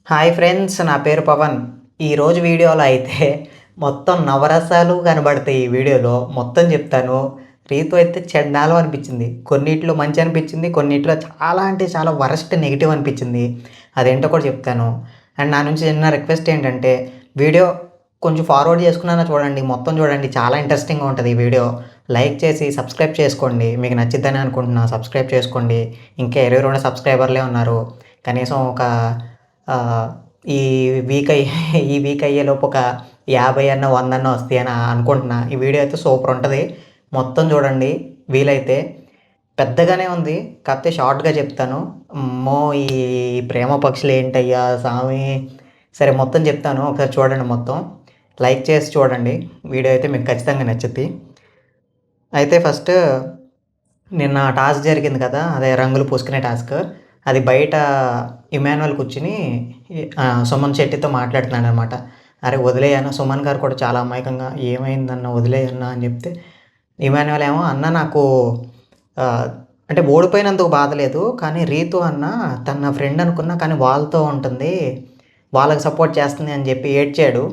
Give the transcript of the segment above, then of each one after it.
Hi friends, నా పేరు పవన్. ఈరోజు వీడియోలో అయితే మొత్తం నవరసాలు కనబడతాయి. ఈ వీడియోలో మొత్తం చెప్తాను. రీతు అయితే చెండాలం అనిపించింది. కొన్నిట్లో మంచి అనిపించింది, కొన్నిట్లో చాలా అంటే చాలా వరస్ట్ నెగిటివ్ అనిపించింది. అదేంటో కూడా చెప్తాను. అండ్ నా నుంచి చిన్న రిక్వెస్ట్ ఏంటంటే, వీడియో కొంచెం ఫార్వర్డ్ చేసుకున్నానో చూడండి, మొత్తం చూడండి. చాలా ఇంట్రెస్టింగ్గా ఉంటుంది ఈ వీడియో. లైక్ చేసి సబ్స్క్రైబ్ చేసుకోండి. మీకు నచ్చిద్దని అనుకుంటున్నా. సబ్స్క్రైబ్ చేసుకోండి. ఇంకా 22 సబ్స్క్రైబర్లే ఉన్నారు. కనీసం ఒక ఆహ్, ఈ ఈ వీక్ అయ్యేలోపు ఒక 50 అన్నా, 100 అన్నా వస్తాయని అనుకుంటున్నా. ఈ వీడియో అయితే సూపర్ ఉంటది. మొత్తం చూడండి వీలైతే. పెద్దగానే ఉంది. కాకపోతే షార్ట్‌గా చెప్తాను. అమ్మో! ఈ ప్రేమ పక్షులు ఏంటయ్యా సామి! సరే మొత్తం చెప్తాను. ఒకసారి చూడండి మొత్తం. లైక్ చేసి చూడండి. వీడియో అయితే మీకు ఖచ్చితంగా నచ్చుద్ది. అయితే ఫస్ట్ నిన్న టాస్క్ జరిగింది కదా! అదే రంగులు పూసుకునే టాస్క్. అది బయట ఇమాన్యుయల్ కూర్చొని సుమన్ శెట్టితో మాట్లాడుతున్నాడనమాట. "అరే వదిలేయ్ అన్న." సుమన్ గారు కూడా చాలా అమాయకంగా "ఏమైందన్న వదిలేయ్ అన్న" అని చెప్తే, ఇమాన్యుయల్ ఏమో "అన్న నాకు ఆహ్, అంటే ఓడిపోయినందుకు బాధ లేదు. కానీ రీతు అన్న తను నా ఫ్రెండ్ అనుకున్నా కానీ వాళ్ళతో ఉంటుంది. వాళ్ళకి సపోర్ట్ చేస్తుంది" అని చెప్పి ఏడ్చాడు.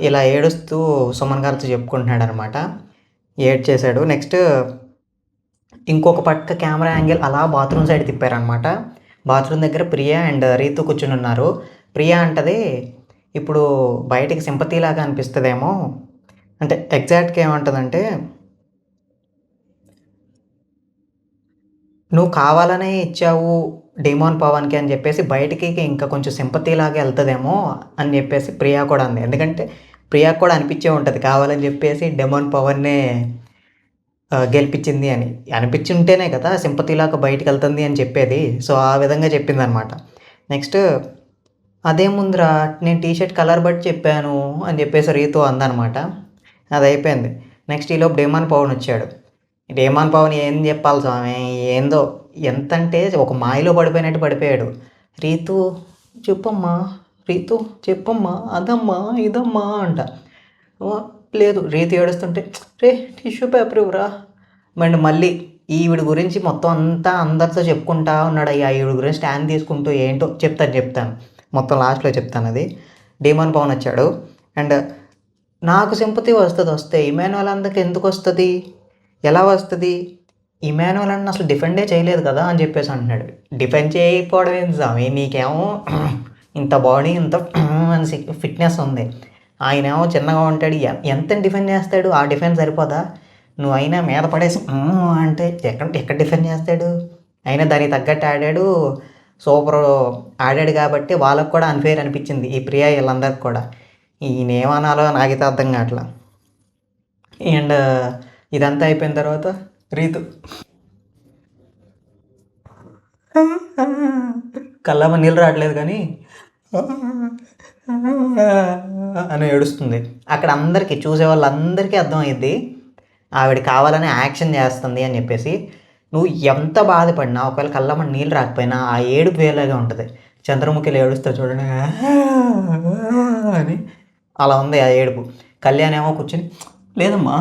ఇలా ఏడుస్తూ సుమన్ గారితో చెప్పుకుంటున్నాడనమాట. ఏడ్చేసాడు. నెక్స్ట్ ఇంకొక పక్క కెమెరా యాంగిల్ అలా బాత్రూమ్ సైడ్ తిప్పారనమాట. బాత్రూమ్ దగ్గర ప్రియా అండ్ రీతు కూర్చొనున్నారు. ప్రియా అంటది, ఇప్పుడు బయటికి సింపతీలాగా అనిపిస్తదేమో, అంటే ఎగ్జాక్ట్‌గా ఏమంటదంటే, "నువ్వు కావాలనే ఇచ్చావు డీమోన్ పవన్‌కి" అని చెప్పేసి బయటికి ఇంకా కొంచెం సింపతీలాగా ఎళ్తదేమో అని చెప్పేసి ప్రియా కూడా అంది. ఎందుకంటే ప్రియాకి కూడా అనిపిచ్చే ఉంటది కావాలని చెప్పేసి డెమోన్ పవన్‌నే గెలిపిచ్చింది అని. అనిపిచ్చుంటేనే కదా సింపతిలాగా బయటికెళ్తుంది అని చెప్పేది. సో, ఆ విధంగా చెప్పిందనమాట. నెక్స్ట్ "అదేముందిరా నేను టీ షర్ట్ కలర్ బట్టి చెప్పాను" అని చెప్పేసి రీతు అందనమాట. అదయిపోయింది. నెక్స్ట్ ఈలోపు డేమాన్ పవన్ వచ్చాడు. డేమాన్ పవన్ ఏం చెప్పాలి స్వామి, ఏందో ఎంతంటే ఒక మాయలో పడిపోయినట్టు పడిపోయాడు. "రీతు చెప్పమ్మా, రీతు చెప్పమ్మా, అదమ్మా, ఇదమ్మా" అంట. లేదు రీతు ఏడుస్తుంటే "రే టిష్యూ పేపర్ ఇవ్వరా." అండ్ మళ్ళీ ఈవిడ గురించి మొత్తం అంతా అందరితో చెప్పుకుంటా ఉన్నాడయ్యా. ఈవిడ గురించి స్టాండ్ తీసుకుంటూ ఏంటో చెప్తాను. మొత్తం లాస్ట్‌లో చెప్తానది. డీమోన్ పవన్ వచ్చాడు. అండ్ నాకు సింపతి వస్తే ఇమాన్యుయల్ అన్నకి ఎందుకొస్తది? ఎలా వస్తది? ఇమాన్యుయల్ అన్న అసలు డిఫెండే చేయలేదు కదా! అని చెప్పేసి అంటున్నాడు. డిఫెండ్ చేయకపోవడం ఏంటి స్వామి, నీకేమో ఇంత బాడీ ఇంత అని ఫిట్‌నెస్ ఉంది. ఆయనేమో చిన్నగా ఉంటాడు. ఎంతని డిఫెండ్ చేస్తాడు? ఆ డిఫెన్స్ సరిపోదా? నువ్వయినా మీద పడేసి అంటే ఎక్కడ డిఫెండ్ చేస్తాడు? అయినా దానికి తగ్గట్టు ఆడాడు. సూపరు ఆడాడు కాబట్టి వాళ్ళకి కూడా అన్‌ఫెయిర్ అనిపించింది. ఈ ప్రియా ఈళ్ళందరికి కూడా. ఈయనేమనాలో నాకైతే అర్థం కావట్ల. అండ్ ఇదంతా అయిపోయిన తర్వాత రీతు కళ్ళమ్మ నీళ్ళు రావట్లేదు కానీ అని ఏడుస్తుంది. అక్కడ అందరికీ చూసే వాళ్ళందరికీ అర్థమయ్యిద్ది. ఆవిడ కావాలని యాక్షన్ చేస్తుంది అని చెప్పేసి. నువ్వు ఎంత బాధపడినా ఒకవేళ కళ్ళమ్మ నీళ్ళు రాకపోయినా ఆ ఏడుపు వేరేలాగా ఉంటది. చంద్రముఖిలో ఏడుస్తది చూడండి అని అలా ఉంది ఆ ఏడుపు. కళ్యాణ్ ఏమో కూర్చొని లేదమ్మా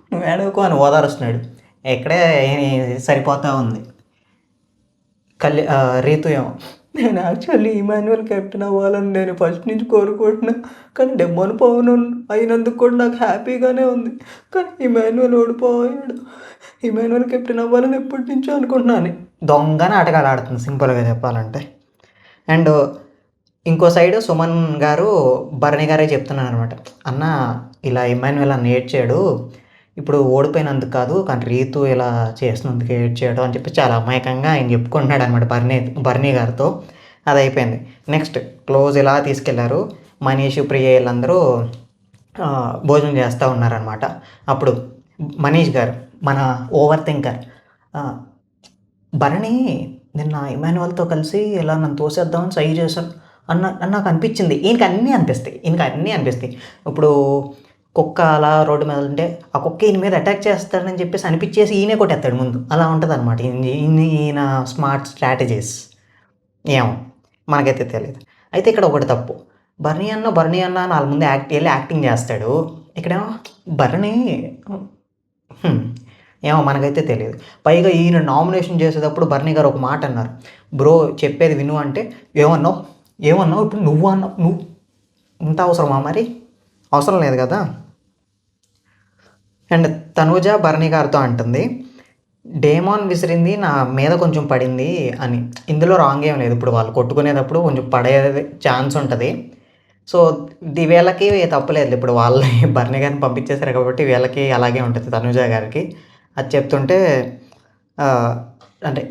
నువ్వు ఏడవకు అని ఓదారుస్తున్నాడు. ఇక్కడే సరిపోతా ఉంది. రీతు ఏమో నేను యాక్చువల్లీ ఇమాన్యుయల్ కెప్టెన్ అవ్వాలని నేను ఫస్ట్ నుంచి కోరుకుంటున్నా. కానీ డెమోన్ పవన్ అయినందుకు కూడా నాకు హ్యాపీగానే ఉంది. కానీ ఇమాన్యుయల్ ఓడిపోయాడు. ఇమాన్యుయల్ కెప్టెన్ అవ్వాలని ఎప్పటి నుంచో అనుకుంటున్నాను. దొంగ నాటకాలు ఆడుతుంది సింపుల్‌గా చెప్పాలంటే. అండ్ ఇంకో సైడు సుమన్ గారు, భరణి గారే చెప్తున్నారనమాట. "అన్న ఇలా ఇమ్మాన్యుయల్ అన్న ఏడ్చాడు. ఇప్పుడు ఓడిపోయినందుకు కాదు. కానీ రీతు ఇలా చేసినందుకు ఏడ్చాడు" అని చెప్పి చాలా అమాయకంగా ఆయన చెప్పుకుంటున్నాడనమాట భరణి గారితో. అదయిపోయింది. నెక్స్ట్ క్లోజ్ ఇలా తీసుకెళ్లారు. మనీష్, ప్రియ ఈళ్ళందరూ భోజనం చేస్తా ఉన్నారనమాట. అప్పుడు మనీష్ గారు, మన ఓవర్ థింకర్ భరణి నిన్న ఇమాన్యుయల్‌తో కలిసి ఇలా నన్ను తోసేద్దామని ట్రై చేశారు నాకు అనిపించింది. ఈయనకి అన్నీ అనిపిస్తాయి. ఇప్పుడు కుక్క అలా రోడ్డు మీద ఉంటే, ఆ కుక్క ఈయన మీద అటాక్ చేస్తాడని చెప్పేసి అనిపించేసి ఈయనే కొట్టేస్తాడు ముందు. అలా ఉంటదనమాట. ఈయన స్మార్ట్ స్ట్రాటజీస్. ఏమో! మనకైతే తెలీదు. అయితే ఇక్కడ ఒకటి తప్పు. భరణి అన్న అని ఆళ్ళ ముందు ఎళ్లి యాక్టింగ్ చేస్తాడు. ఇక్కడేమో భరణి హ్మ్. ఏమో మనకైతే తెలియదు. పైగా ఈయన నామినేషన్ చేసేటప్పుడు బర్నీ గారు ఒక మాట అన్నారు, బ్రో చెప్పేది విను అంటే, ఏమన్నావు ఏమన్నావు ఇప్పుడు నువ్వు అన్నావు, నువ్వు ఇంత అవసరమా మరి? అవసరం లేదు కదా. అండ్ తనూజ బర్నీ గారితో అంటుంది, డేమాన్ విసిరింది నా మీద కొంచెం పడింది అని. ఇందులో రాంగ్ ఏం లేదు. ఇప్పుడు వాళ్ళు కొట్టుకునేటప్పుడు కొంచెం పడే ఛాన్స్ ఉంటుంది. సో వీళ్ళకి తప్పులేదు. ఇప్పుడు వాళ్ళని బర్నీ గారిని పంపించేశారు కాబట్టి వీళ్ళకి అలాగే ఉంటుంది తనుజ గారికి. అది చెప్తుంటే అంటే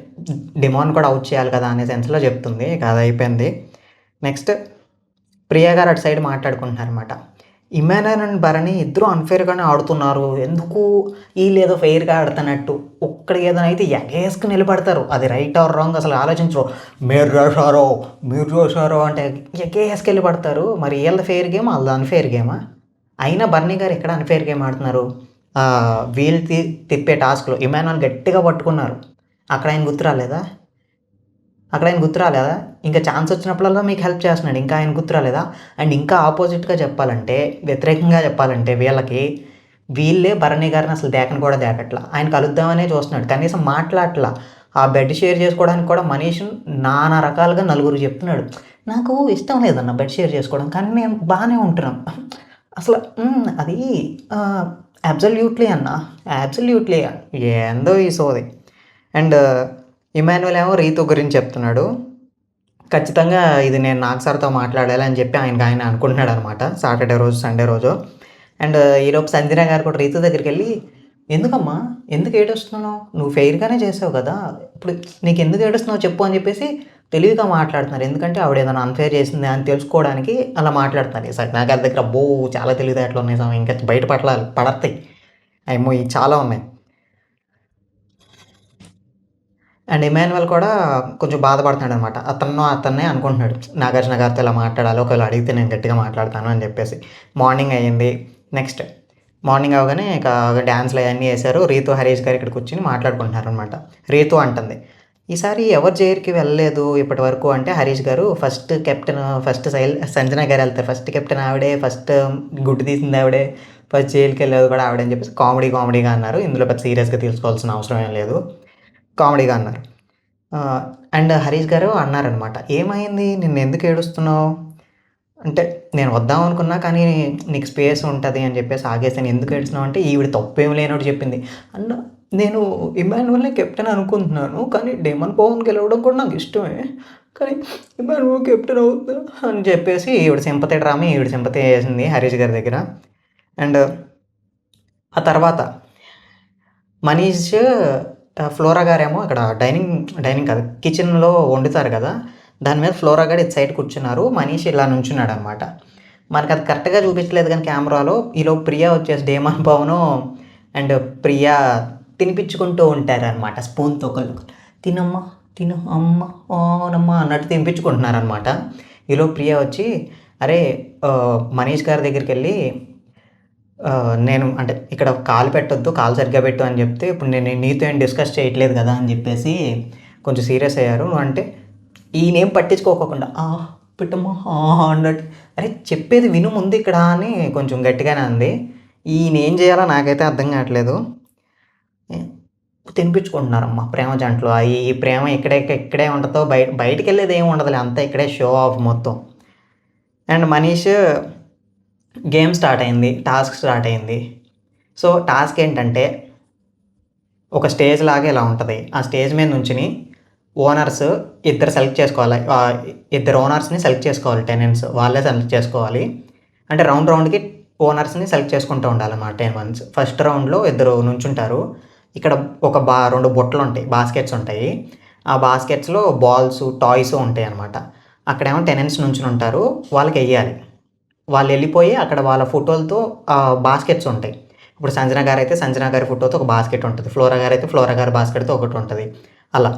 డెమాన్ కూడా అవుట్ చేయాలి కదా అనే సెన్స్లో చెప్తుంది. ఇక అది అయిపోయింది. నెక్స్ట్ ప్రియా గారు అటు సైడ్ మాట్లాడుకుంటున్నారనమాట. ఇమానుయల్ అండ్ భరణి ఇద్దరు అన్ఫేర్గానే ఆడుతున్నారు, ఎందుకు వీళ్ళేదో ఫెయిర్గా ఆడుతున్నట్టు ఒక్కడికి ఏదైనా అయితే ఎగేసుకుని నిలబడతారు. అది రైట్ ఆర్ రాంగ్ అసలు ఆలోచించరు. మీరు చేశారో అంటే ఎగేసుకెళ్ళి పడతారు. మరి వీళ్ళది ఫెయిర్ గేమ్, వాళ్ళది అన్ఫేర్ గేమా? అయినా బర్నీ గారు ఎక్కడ అన్ఫేర్ గేమ్ ఆడుతున్నారు? వీళ్ళు తిప్పే టాస్క్లో ఇమానుయల్ గట్టిగా పట్టుకున్నారు. అక్కడ ఆయన గుర్తు రాలేదా? ఇంకా ఛాన్స్ వచ్చినప్పుడల్లా మీకు హెల్ప్ చేస్తున్నాడు, ఇంకా ఆయన గుర్తు రాలేదా? అండ్ ఇంకా ఆపోజిట్గా చెప్పాలంటే, వ్యతిరేకంగా చెప్పాలంటే వీళ్ళే భరణి గారిని అసలు దేకని కూడా దేకట్లా. ఆయన కలుద్దామనే చూస్తున్నాడు, కనీసం మాట్లాడట్లా. ఆ బెడ్ షేర్ చేసుకోవడానికి కూడా మనీష్ నానా రకాలుగా నలుగురు చెప్తున్నాడు, నాకు ఇష్టం లేదన్న బెడ్ షేర్ చేసుకోవడం, కానీ నేను బాగానే ఉంటున్నాం. అసలు అది అబ్సల్యూట్లీ అన్న, అబ్సల్యూట్లీ ఏందో ఈ సోది. అండ్ ఇమాన్యుయల్ ఏమో రీతు గురించి చెప్తున్నాడు. ఖచ్చితంగా ఇది నేను నాగ్ సార్తో మాట్లాడాలి అని చెప్పి ఆయన అనుకుంటున్నాడు అనమాట, సాటర్డే రోజు సండే రోజు. అండ్ ఈలోపు సంజన గారు కూడా రీతు దగ్గరికి వెళ్ళి, ఎందుకమ్మా ఎందుకు ఏడుస్తున్నావు, నువ్వు ఫెయిర్గానే చేసావు కదా, ఇప్పుడు నీకు ఎందుకు ఏడుస్తున్నావు చెప్పు అని చెప్పేసి తెలివిగా మాట్లాడుతున్నారు. ఎందుకంటే ఆవిడ ఏదైనా అన్ఫేర్ చేసింది అని తెలుసుకోవడానికి అలా మాట్లాడుతున్నారు. సంజన గారి దగ్గర చాలా తెలివితేటలు ఉన్నాయి, ఇంకా బయట పడతాయి ఏమో చాలా ఉన్నాయి. అండ్ ఇమాన్యుయల్ కూడా కొంచెం బాధపడుతున్నాడు అనమాట. అతన్నే అనుకుంటున్నాడు, నాగార్జున గారితో ఇలా మాట్లాడాలి, ఒకవేళ అడిగితే నేను గట్టిగా మాట్లాడతాను అని చెప్పేసి. మార్నింగ్ అయ్యింది. నెక్స్ట్ మార్నింగ్ అవగానే ఇక డ్యాన్స్లు అవన్నీ వేశారు. రీతు హరీష్ గారు ఇక్కడ కూర్చొని మాట్లాడుకుంటున్నారు అనమాట. రీతు అంటుంది, ఈసారి ఎవరు జైలుకి వెళ్ళలేదు ఇప్పటి వరకు అంటే, హరీష్ గారు ఫస్ట్ కెప్టెన్ సంజన గారు వెళ్తారు, ఫస్ట్ కెప్టెన్ ఆవిడే, ఫస్ట్ గుడ్డు తీసింది ఆవిడే, ఫస్ట్ జైలుకి వెళ్ళేది కూడా ఆవిడని చెప్పేసి కామెడీగా అన్నారు. ఇందులో పెద్ద సీరియస్గా తీసుకోవాల్సిన అవసరం ఏం లేదు, కామెడీగా అన్నారు. అండ్ హరీష్ గారు అన్నారనమాట, ఏమైంది నిన్ను ఎందుకు ఏడుస్తున్నావు అంటే, నేను వద్దాం అనుకున్నా కానీ నీకు స్పేస్ ఉంటుంది అని చెప్పేసి ఆగేసాను, ఎందుకు ఏడుస్తున్నావు అంటే, ఈవిడ తప్పేం లేనట్టు చెప్పింది. అండ్ నేను ఇమాన్యుయల్ని కెప్టెన్ అనుకుంటున్నాను, కానీ డేమన్ పవన్ గెలవడం కూడా నాకు ఇష్టమే, కానీ ఇమాన్యుయల్ కెప్టెన్ అవుతుందా అని చెప్పేసి ఈవిడ సింపతి వేసింది హరీష్ గారి దగ్గర. అండ్ ఆ తర్వాత మనీష్ ఫ్లోరా గారేమో ఇక్కడ డైనింగ్ కాదు కిచెన్లో వండుతారు కదా, దాని మీద ఫ్లోరా గారు ఇటు సైడ్ కూర్చున్నారు, మనీష్ ఇలా నుంచున్నాడు అనమాట. మనకు అది కరెక్ట్గా చూపించలేదు కానీ కెమెరాలో. ఈలో ప్రియా వచ్చేసి డేమన్ పవను అండ్ ప్రియా తినిపించుకుంటూ ఉంటారనమాట, స్పూన్తో ఒకళ్ళు తినమ్మా తిను అమ్మ ఓనమ్మ అన్నట్టు తినిపించుకుంటున్నారనమాట. ఈలో ప్రియా వచ్చి, అరే మనీష్ గారి దగ్గరికి వెళ్ళి, నేను అంటే ఇక్కడ కాలు పెట్టొద్దు, కాలు సరిగ్గా పెట్టు అని చెప్తే, ఇప్పుడు నేను నీతో ఏం డిస్కస్ చేయట్లేదు కదా అని చెప్పేసి కొంచెం సీరియస్ అయ్యారు. అంటే ఈయనేం పట్టించుకోకుండా పెట్టమ్మా అన్నట్టు, అరే చెప్పేది విను ముందు ఇక్కడ అని కొంచెం గట్టిగానే అంది. ఈయన ఏం చేయాలో నాకైతే అర్థం కావట్లేదు. తినిపించుకుంటున్నారమ్మా ప్రేమ జంటలు. ఈ ప్రేమ ఇక్కడే ఉంటుందో, బయటికి వెళ్ళేది ఏమి ఉండదులే, అంతా ఇక్కడే షో ఆఫ్ మొత్తం. And Manish game task start అయింది. సో టాస్క్ ఏంటంటే, ఒక స్టేజ్ లాగా ఇలా ఉంటుంది, ఆ స్టేజ్ మీద నుంచుని ఓనర్స్ ఇద్దరు సెలెక్ట్ చేసుకోవాలి, ఇద్దరు ఓనర్స్ని సెలెక్ట్ చేసుకోవాలి, టెనెంట్స్ వాళ్ళే సెలెక్ట్ చేసుకోవాలి. అంటే రౌండ్కి ఓనర్స్ని సెలెక్ట్ చేసుకుంటూ ఉండాలన్నమాట టెనెంట్స్. ఫస్ట్ రౌండ్లో ఇద్దరు నుంచుంటారు. ఇక్కడ ఒక 2 బుట్టలు ఉంటాయి, బాస్కెట్స్ ఉంటాయి. ఆ బాస్కెట్స్లో బాల్స్ టాయ్స్ ఉంటాయి అన్నమాట. అక్కడేమో టెనెంట్స్ నుంచుని ఉంటారు, వాళ్ళకి వెయ్యాలి. వాళ్ళు వెళ్ళిపోయి అక్కడ వాళ్ళ ఫోటోలతో బాస్కెట్స్ ఉంటాయి. ఇప్పుడు సంజన గారి ఫోటోతో ఒక బాస్కెట్ ఉంటుంది, ఫ్లోరా గారి బాస్కెట్తో ఒకటి ఉంటుంది. అలా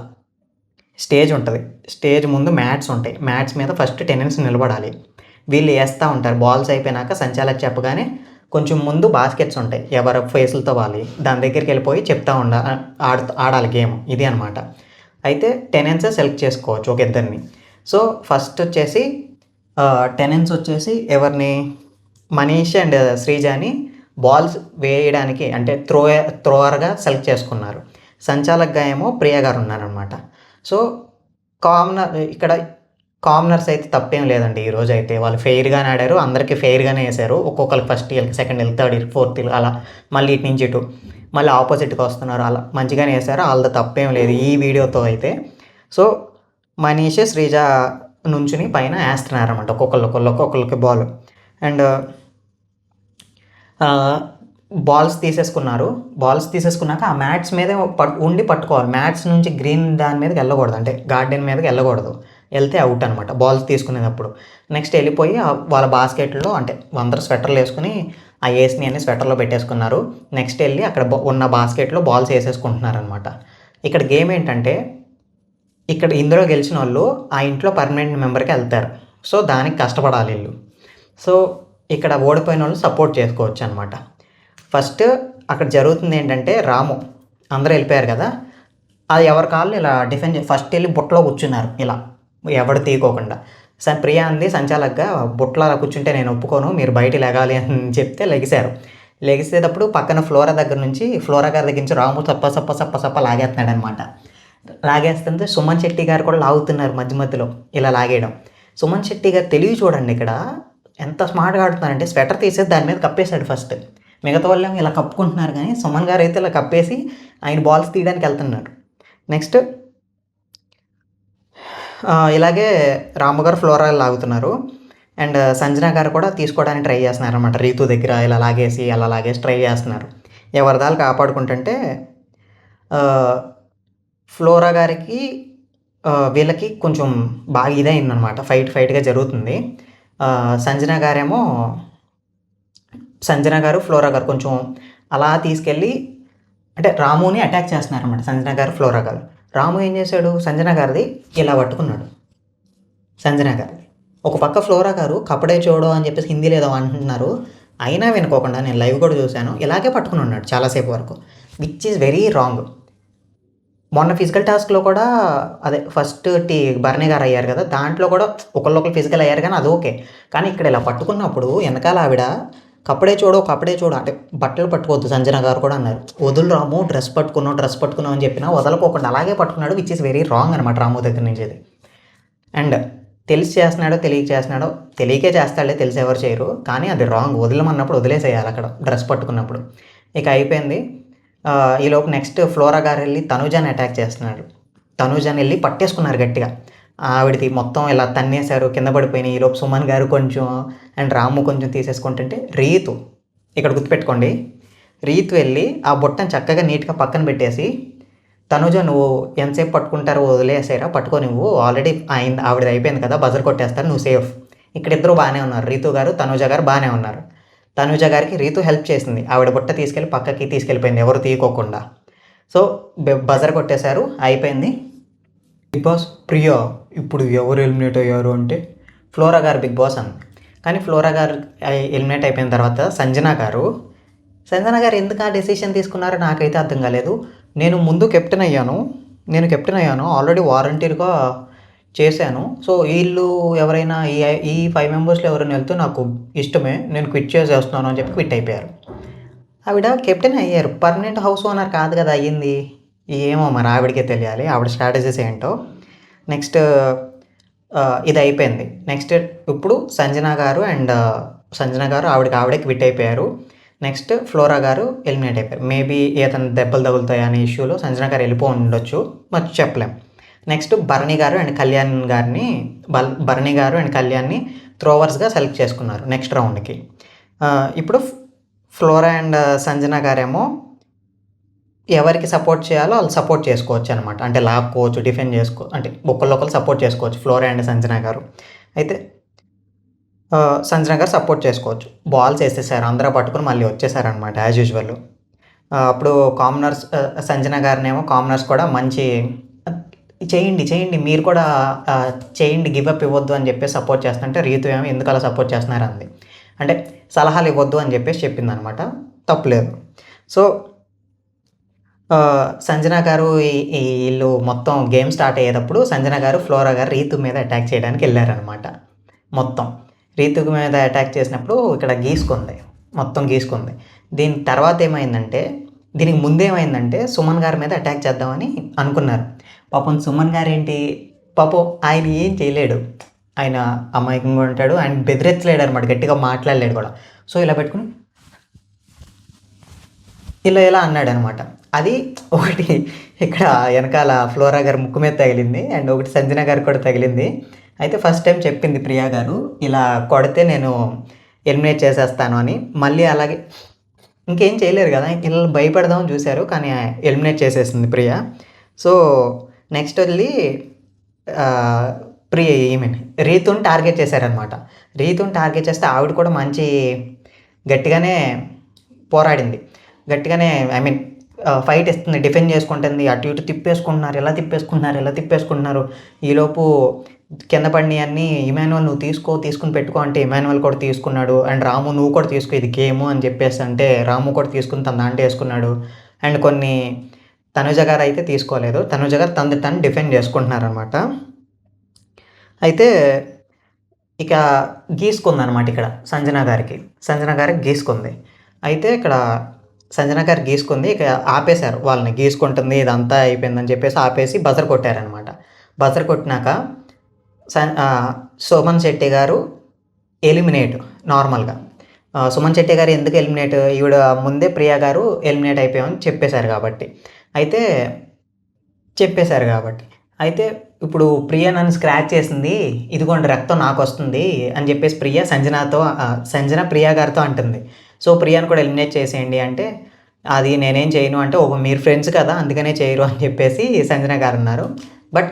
స్టేజ్ ఉంటుంది, స్టేజ్ ముందు మ్యాట్స్ ఉంటాయి, మ్యాట్స్ మీద ఫస్ట్ టెనెంట్స్ నిలబడాలి. వీళ్ళు వేస్తూ ఉంటారు. బాల్స్ అయిపోయినాక సంచాలక్ చెప్పగానే కొంచెం ముందు బాస్కెట్స్ ఉంటాయి, ఎవరి ఫేసులతో వాళ్ళు, దాని దగ్గరికి వెళ్ళిపోయి చెప్తా ఆడాలి గేమ్ ఇది అనమాట. అయితే టెనెంట్స్ సెలెక్ట్ చేసుకోవచ్చు ఒక ఇద్దరిని. సో ఫస్ట్ వచ్చేసి టెనెంట్స్ వచ్చేసి ఎవరిని, మనీష్ అండ్ శ్రీజాని బాల్స్ వేయడానికి అంటే త్రోవర్గా సెలెక్ట్ చేసుకున్నారు. సంచాలక్‌గా ఏమో ప్రియ గారు ఉన్నారనమాట. సో, ఇక్కడ కామనర్స్ అయితే తప్పేం లేదండి ఈరోజైతే. వాళ్ళు ఫెయిర్‌గానే ఆడారు. అందరికి ఫెయిర్‌గానే ఏశారు. ఒక్కొక్కళ్ళకి ఫస్ట్ ఈళ్ళకి, సెకండ్ ఈళ్ళకి, థర్డ్ ఈళ్ళకి, ఫోర్త్ ఈళ్ళకి అలా మళ్ళీ ఇటు నుంచి ఇటు. మళ్ళీ ఆపోజిట్‌గా వస్తున్నారు. అలా మంచిగానే ఏశారు. ఆళ్ళది తప్పేం లేదు ఈ వీడియోతో అయితే. సో, మనీష్, శ్రీజ నుంచుని పైన ఏస్తున్నారనమాట. ఒక్కొక్కళ్ళకి బాల్. అండ్ బాల్స్ తీసేసుకున్నారు. బాల్స్ తీసేసుకున్నాక ఆ మ్యాట్స్ మీదే ఉండి పట్టుకోవాలి. మ్యాట్స్ నుంచి గ్రీన్ దాని మీదకి వెళ్ళకూడదు. అంటే గార్డెన్ మీదకి వెళ్ళకూడదు. వెళ్తే అవుట్ అనమాట బాల్స్ తీసుకునేటప్పుడు. నెక్స్ట్ వెళ్ళిపోయి వాళ్ళ బాస్కెట్లో అంటే అందరూ స్వెటర్లు వేసుకుని ఆ ఏస్ని అన్ని స్వెటర్లో పెట్టేసుకున్నారు. నెక్స్ట్ వెళ్ళి అక్కడ ఉన్న బాస్కెట్లో బాల్స్ వేసేసుకుంటున్నారనమాట. ఇక్కడ గేమ్ ఏంటంటే ఇందులో గెలిచిన వాళ్ళు ఆ ఇంట్లో పర్మనెంట్ మెంబర్కి వెళ్తారు. సో, దానికి కష్టపడాలి వీళ్ళు. సో, ఇక్కడ ఓడిపోయిన వాళ్ళు సపోర్ట్ చేసుకోవచ్చు అనమాట. ఫస్ట్ అక్కడ జరుగుతుంది ఏంటంటే రాము అందరూ వెళ్ళిపోయారు కదా, అది ఎవరి కాళ్ళు ఇలా డిఫెండ్ ఫస్ట్ వెళ్ళి బుట్టలో కూర్చున్నారు ఇలా ఎవడు తీయకోకుండా. ప్రియా అంది సంచాలక్గా, బుట్టలో అలా కూర్చుంటే నేను ఒప్పుకోను, మీరు బయట లెగాలి అని చెప్తే లెగిశారు. లెగిసేటప్పుడు పక్కన ఫ్లోరా దగ్గర నుంచి రాము సప్ప లాగేస్తున్నాడు అనమాట. లాగేస్తుంటే సుమన్ శెట్టి గారు కూడా లాగుతున్నారు మధ్య మధ్యలో ఇలా లాగేయడం. సుమన్ శెట్టి గారు తెలివి చూడండి ఇక్కడ ఎంత స్మార్ట్గా ఆడుతున్నారంటే స్వెటర్ తీసేసి దాని మీద కప్పేశాడు ఫస్ట్. మిగతా వాళ్ళేమో ఇలా కప్పుకుంటున్నారు కానీ సుమన్ గారు అయితే ఇలా కప్పేసి ఆయన బాల్స్ తీయడానికి వెళ్తున్నారు. నెక్స్ట్ ఇలాగే రాము గారు ఫ్లోరా లాగుతున్నారు. అండ్ సంజన గారు కూడా తీసుకోవడానికి ట్రై చేస్తున్నారు అనమాట. రీతు దగ్గర ఇలా లాగేసి అలా లాగేసి ట్రై చేస్తున్నారు. ఎవరిదాలు కాపాడుకుంటుంటే ఫ్లోరా గారికి వీళ్ళకి కొంచెం బాగా ఇదైందనమాట. ఫైట్గా జరుగుతుంది. సంజన గారు ఫ్లోరా గారు కొంచెం అలా తీసుకెళ్ళి అంటే రాముని అటాక్ చేస్తున్నారన్నమాట. సంజన గారు ఫ్లోరా గారు. రాము ఏం చేశాడు, సంజన గారిది ఇలా పట్టుకున్నాడు. సంజన గారిది ఒక పక్క ఫ్లోరా గారు కపడే చూడో అని చెప్పేసి హిందీలో ఏదో అంటున్నారు. అయినా వినుకోకుండా నేను లైవ్ కూడా చూశాను, ఇలాగే పట్టుకుని ఉన్నాడు చాలాసేపు వరకు, విచ్ ఈజ్ వెరీ రాంగ్. మొన్న ఫిజికల్ టాస్క్లో కూడా అదే ఫస్ట్ భరణి గారు అయ్యారు కదా, దాంట్లో కూడా ఒకళ్ళు ఫిజికల్ అయ్యారు కానీ అది ఓకే. కానీ ఇక్కడ ఇలా పట్టుకున్నప్పుడు వెనకాల ఆవిడ కపడే చూడు అంటే బట్టలు పట్టుకోవద్దు. సంజన గారు కూడా అన్నారు, వదులు రాము, డ్రెస్ పట్టుకున్నావు అని చెప్పినా వదలకోకుండా అలాగే పట్టుకున్నాడు, విచ్ ఈస్ వెరీ రాంగ్ అనమాట రాము దగ్గర నుంచి అది. అండ్ తెలిసి చేస్తున్నాడో తెలియకే చేస్తాడే, తెలిసి ఎవరు చేయరు, కానీ అది రాంగ్. వదలమన్నప్పుడు వదిలేసేయాలి అక్కడ డ్రెస్ పట్టుకున్నప్పుడు. ఇక అయిపోయింది. ఈలోపు నెక్స్ట్ ఫ్లోరా గారు వెళ్ళి తనుజాని అటాక్ చేస్తున్నాడు. తనుజాని వెళ్ళి పట్టేసుకున్నారు గట్టిగా. ఆవిడది మొత్తం ఇలా తన్నేశారు, కింద పడిపోయినాయి. ఈలోపు సుమన్ గారు కొంచెం అండ్ రాము కొంచెం తీసేసుకుంటుంటే రీతు, ఇక్కడ గుర్తుపెట్టుకోండి, రీతు వెళ్ళి ఆ బుట్టను చక్కగా నీట్గా పక్కన పెట్టేసి, తనుజ నువ్వు ఎంతసేపు పట్టుకుంటారో వదిలేసారా, పట్టుకో, నువ్వు ఆల్రెడీ ఆవిడది అయిపోయింది కదా, బజర్ కొట్టేస్తారు, నువ్వు సేఫ్. ఇక్కడ ఇద్దరు బాగానే ఉన్నారు, రీతు గారు తనుజ గారు బాగానే ఉన్నారు. తనుజ గారికి రీతు హెల్ప్ చేసింది, ఆవిడ బుట్ట తీసుకెళ్ళి పక్కకి తీసుకెళ్ళిపోయింది ఎవరు తీయకోకుండా. సో బజర్ కొట్టేశారు, అయిపోయింది. బిగ్ బాస్ ప్రియా ఇప్పుడు ఎవరు ఎలిమినేట్ అయ్యారు అంటే ఫ్లోరా గారు బిగ్ బాస్ అంది. కానీ ఫ్లోరా గారు ఎలిమినేట్ అయిపోయిన తర్వాత సంజన గారు ఎందుకు ఆ డెసిషన్ తీసుకున్నారో నాకైతే అర్థం కాలేదు. నేను ముందు కెప్టెన్ అయ్యాను, ఆల్రెడీ వాలంటీర్గా చేశాను. సో వీళ్ళు ఎవరైనా ఈ 5 మెంబర్స్లో ఎవరైనా వెళ్తే నాకు ఇష్టమే, నేను క్విట్ చేసేస్తున్నాను అని చెప్పి క్విట్ అయిపోయారు. ఆవిడ కెప్టెన్ అయ్యారు, పర్మనెంట్ హౌస్ ఓనర్ కాదు కదా అయ్యింది. ఏమో మరి ఆవిడకే తెలియాలి, ఆవిడ స్ట్రాటజీస్ ఏంటో. నెక్స్ట్ ఇది అయిపోయింది. నెక్స్ట్ ఇప్పుడు సంజన గారు ఆవిడే క్విట్ అయిపోయారు. నెక్స్ట్ ఫ్లోరా గారు ఎలిమినేట్ అయిపోయారు. మేబీ ఏదైనా దెబ్బలు తగులుతాయి అనే ఇష్యూలో సంజన గారు వెళ్ళిపోయి ఉండొచ్చు, మరి చెప్పలేం. నెక్స్ట్ భరణి గారు అండ్ కళ్యాణ్ని త్రోవర్స్గా సెలెక్ట్ చేసుకున్నారు నెక్స్ట్ రౌండ్కి. ఇప్పుడు ఫ్లోరా అండ్ సంజన గారేమో ఎవరికి సపోర్ట్ చేయాలో వాళ్ళు సపోర్ట్ చేసుకోవచ్చు అనమాట. అంటే లాక్కోవచ్చు, డిఫెండ్ అంటే ఒకళ్ళు సపోర్ట్ చేసుకోవచ్చు ఫ్లోరా అండ్ సంజన గారు. అయితే సంజన గారు సపోర్ట్ చేసుకోవచ్చు. బాల్స్ వేసేసారు, అందరూ పట్టుకుని మళ్ళీ వచ్చేసారనమాట యాజ్ యూజువల్. అప్పుడు కామనర్స్ సంజన గారినేమో కామనర్స్ కూడా మంచి చేయండి మీరు కూడా చేయండి, గివప్ ఇవ్వద్దు అని చెప్పేసి సపోర్ట్ చేస్తుంటే రీతు ఏమో ఎందుకు అలా సపోర్ట్ చేస్తున్నారు అంది. అంటే సలహాలు ఇవ్వద్దు అని చెప్పేసి చెప్పింది అనమాట, తప్పులేదు. సో సంజన గారు వీళ్ళు మొత్తం గేమ్ స్టార్ట్ అయ్యేటప్పుడు సంజన గారు ఫ్లోరా గారు రీతు మీద అటాక్ చేయడానికి వెళ్ళారనమాట. మొత్తం రీతు మీద అటాక్ చేసినప్పుడు ఇక్కడ మొత్తం గీసుకుంది. దీని తర్వాత ఏమైందంటే దీనికి ముందేమైందంటే సుమన్ గారి మీద అటాక్ చేద్దామని అనుకున్నారు. పాపం సుమన్ గారు ఏంటి, పాపం ఆయన ఏం చేయలేడు. ఆయన అమాయకంగా ఉంటాడు. ఆయన బెదిరించలేడు అనమాట, గట్టిగా మాట్లాడలేడు కూడా. సో ఇలా పెట్టుకుని ఇలా అన్నాడనమాట. అది ఒకటి ఇక్కడ వెనకాల ఫ్లోరా గారి ముక్కు మీద తగిలింది, అండ్ ఒకటి సంజన గారికి కూడా తగిలింది. అయితే ఫస్ట్ టైం చెప్పింది ప్రియా గారు, ఇలా కొడితే నేను ఎలిమినేట్ చేసేస్తాను అని. మళ్ళీ అలాగే ఇంకేం చేయలేరు కదా, ఇలా భయపడదామని చూశారు, కానీ ఎలిమినేట్ చేసేసింది ప్రియా. సో నెక్స్ట్ వదిలి ఈమెన్ రీతుని టార్గెట్ చేశారనమాట. రీతుని టార్గెట్ చేస్తే ఆవిడ కూడా మంచి గట్టిగానే పోరాడింది, గట్టిగానే ఫైట్ ఇస్తుంది, డిఫెండ్ చేసుకుంటుంది. అటు ఇటు తిప్పేసుకుంటున్నారు, ఎలా తిప్పేసుకుంటున్నారు. ఈలోపు కింద పడినవన్నీ ఇమాన్యువల్ నువ్వు తీసుకుని పెట్టుకో అంటే ఇమాన్యువల్ కూడా తీసుకున్నాడు. అండ్ రాము నువ్వు కూడా తీసుకో, ఇది గేము అని చెప్పేసి అంటే రాము కూడా తీసుకుని తన దాంట్లో వేసుకున్నాడు. అండ్ కొన్ని తనుజ గారు అయితే తీసుకోలేదు. తనుజ గారు తను డిఫెండ్ చేసుకుంటున్నారనమాట. అయితే ఇక గీసుకుందనమాట ఇక్కడ సంజన గారికి గీసుకుంది. అయితే ఇక్కడ సంజన గారు గీసుకుంది, ఇక ఆపేశారు వాళ్ళని. గీసుకుంటుంది ఇదంతా అయిపోయిందని చెప్పేసి ఆపేసి బజర్ కొట్టారనమాట. బజర్ కొట్టినాక సుమన్ శెట్టి గారు ఎలిమినేట్. నార్మల్గా సుమన్ శెట్టి గారు ఎందుకు ఎలిమినేట్, ఈవిడ ముందే ప్రియా గారు ఎలిమినేట్ అయిపోయామని చెప్పేశారు కాబట్టి అయితే ఇప్పుడు ప్రియ నన్ను స్క్రాచ్ చేసింది, ఇదిగోండి రక్తం నాకు వస్తుంది అని చెప్పేసి సంజన ప్రియా గారితో అంటుంది. సో ప్రియాని కూడా ఎలిమినేట్ చేసేయండి అంటే, అది నేనేం చేయను అంటే, మీరు ఫ్రెండ్స్ కదా అందుకనే చేయరు అని చెప్పేసి సంజన గారు అన్నారు. బట్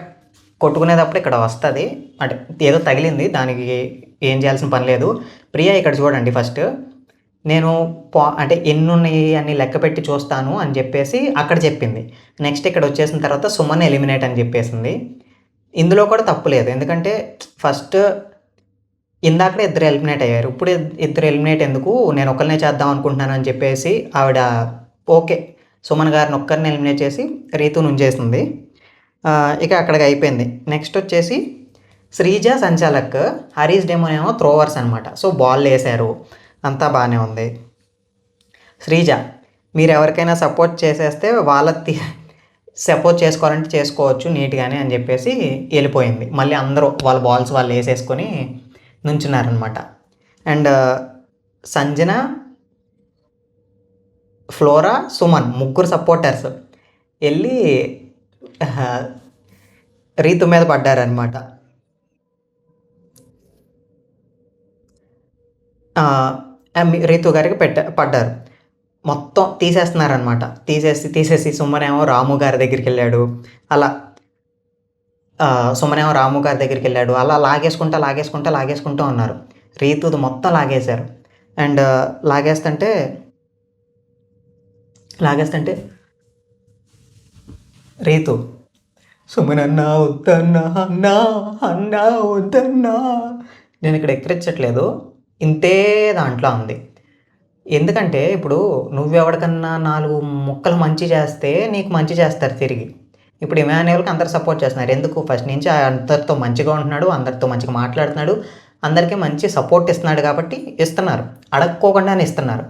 కొట్టుకునేటప్పుడు ఇక్కడ వస్తుంది, అంటే ఏదో తగిలింది, దానికి ఏం చేయాల్సిన పని లేదు. ప్రియా ఇక్కడ చూడండి, ఫస్ట్ నేను అంటే ఎన్ని ఉన్నాయి అని లెక్క పెట్టి చూస్తాను అని చెప్పేసి అక్కడ చెప్పింది. నెక్స్ట్ ఇక్కడ వచ్చేసిన తర్వాత సుమన్ ఎలిమినేట్ అని చెప్పేసింది. ఇందులో కూడా తప్పు లేదు, ఎందుకంటే ఫస్ట్ ఇందాకడే ఇద్దరు ఎలిమినేట్ అయ్యారు, ఇప్పుడు ఇద్దరు ఎలిమినేట్ ఎందుకు, నేను ఒక్కరినే చేద్దాం అనుకుంటున్నాను అని చెప్పేసి ఆవిడ ఓకే సుమన్ గారిని ఒక్కరిని ఎలిమినేట్ చేసి రీతుని ఉంచేసింది. ఇక అక్కడికి అయిపోయింది. నెక్స్ట్ వచ్చేసి శ్రీజ సంచాలక్, హరీష్ డెమోన్ ఏమో త్రోవర్స్ అనమాట. సో బాల్ వేశారు, అంతా బాగానే ఉంది. శ్రీజ మీరు ఎవరికైనా సపోర్ట్ చేసేస్తే సపోర్ట్ చేసుకోవాలంటే చేసుకోవచ్చు నీట్గానే అని చెప్పేసి వెళ్ళిపోయింది. మళ్ళీ అందరూ వాళ్ళ బాల్స్ వాళ్ళు వేసేసుకొని నుంచున్నారనమాట. అండ్ సంజన, ఫ్లోరా, సుమన్ ముగ్గురు సపోర్టర్స్ వెళ్ళి రీతు మీద పడ్డారనమాట. రీతు గారికి పడ్డారు. మొత్తం తీసేస్తున్నారనమాట. తీసేసి సుమన్ ఏమో రాము గారి దగ్గరికి వెళ్ళాడు. అలా లాగేసుకుంటూ ఉన్నారు. రీతుది మొత్తం లాగేశారు. అండ్ లాగేస్తుంటే రీతు సుమన్ అన్నా వద్దన్నా నేను ఇక్కడ ఎక్కిరించట్లేదు, ఇంతే దాంట్లో ఉంది. ఎందుకంటే ఇప్పుడు నువ్వెవరికన్నా 4 ముక్కలు మంచి చేస్తే నీకు మంచి చేస్తారు తిరిగి. ఇప్పుడు ఇమాన్యుయల్కి అందరు సపోర్ట్ చేస్తున్నారు, ఎందుకు, ఫస్ట్ నుంచి అందరితో మంచిగా ఉంటున్నాడు, అందరితో మంచిగా మాట్లాడుతున్నాడు, అందరికీ మంచి సపోర్ట్ ఇస్తున్నాడు కాబట్టి ఇస్తున్నారు, అడక్కోకుండానే ఇస్తున్నారు.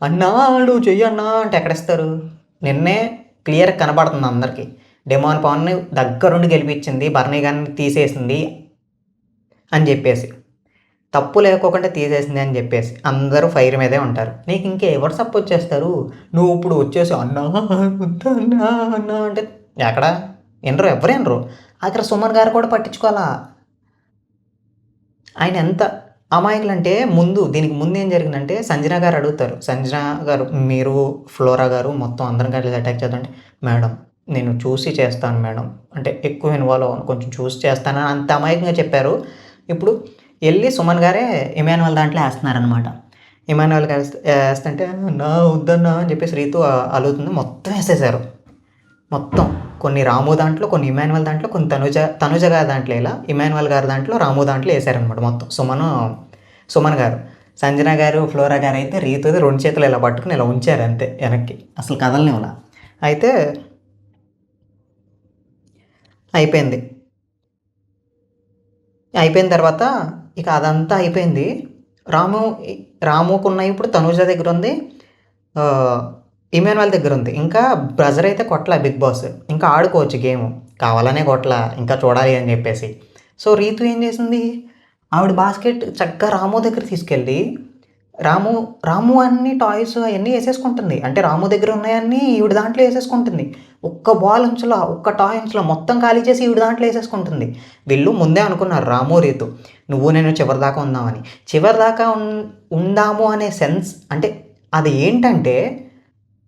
అన్నాడు చెయ్యన్నా అంటే ఎక్కడిస్తారు. నిన్నే క్లియర్ కనబడుతుంది అందరికీ, డెమోన్ పవన్ని దగ్గరుండి గెలిపించింది, బర్నీ గారిని తీసేసింది అని చెప్పేసి, తప్పు లేకోకుండా తీసేసింది అని చెప్పేసి అందరూ ఫైర్ మీదే ఉంటారు. నీకు ఇంకెవరు సపోర్ట్ చేస్తారు. నువ్వు ఇప్పుడు వచ్చేసి అన్నా అంటే ఎక్కడ ఎవరు వినరు. అక్కడ సుమన్ గారు కూడా పట్టించుకోవాలా. ఆయన ఎంత అమాయకులు అంటే, దీనికి ముందు ఏం జరిగిందంటే సంజన గారు అడుగుతారు, సంజన గారు మీరు ఫ్లోరా గారు మొత్తం అందరం కలిసి అటాక్ చేద్దంటే, మేడం నేను చూసి చేస్తాను మేడం, అంటే ఎక్కువ ఇన్వాల్వ్ అవ్వను, కొంచెం చూసి చేస్తానని అంత అమాయకంగా చెప్పారు. ఇప్పుడు వెళ్ళి సుమన్ గారే ఇమాన్యువల్ దాంట్లో వేస్తున్నారనమాట. ఇమాన్యువల్ వేస్తుంటే నా వద్దన్నా అని చెప్పేసి రీతు అలుగుతుంది, మొత్తం వేసేసారు. మొత్తం కొన్ని రాము దాంట్లో, కొన్ని ఇమాన్యువల్ దాంట్లో, కొన్ని తనుజ గారి దాంట్లో, ఇలా ఇమాన్యువల్ గారి దాంట్లో, రాము దాంట్లో వేసారనమాట మొత్తం. సుమన్ గారు, సంజన గారు, ఫ్లోరా గారు అయితే రీతుది 2 చేతులు ఇలా పట్టుకుని ఇలా ఉంచారు అంతే వెనక్కి, అసలు కదలనివ్వలా. అయితే అయిపోయిన తర్వాత ఇక అదంతా అయిపోయింది. రాముకున్న ఇప్పుడు తనుజ దగ్గర ఉంది, ఇమాన్యుయల్ దగ్గర ఉంది. ఇంకా బ్రజర్ అయితే కొట్టలా బిగ్ బాస్. ఇంకా ఆడుకోవచ్చు గేము. కావాలనే కొట్టలా ఇంకా చూడాలి అని చెప్పేసి. సో రీతు ఏం చేసింది, ఆవిడ బాస్కెట్ చక్కగా రాము దగ్గర తీసుకెళ్ళి రాము రాము అన్ని టాయ్స్ అవన్నీ వేసేసుకుంటుంది. అంటే రాము దగ్గర ఉన్నాయన్నీ ఈవిడ దాంట్లో వేసేసుకుంటుంది. ఒక్క బాల్ ఉంచలా, ఒక్క టాయ్ ఉంచలా, మొత్తం ఖాళీ చేసి ఈవిడ దాంట్లో వేసేసుకుంటుంది. వీళ్ళు ముందే అనుకున్నారు రాము రీతు నువ్వు నేను చివరిదాకా ఉందామని. చివరిదాకా ఉందాము అనే సెన్స్ అంటే అది ఏంటంటే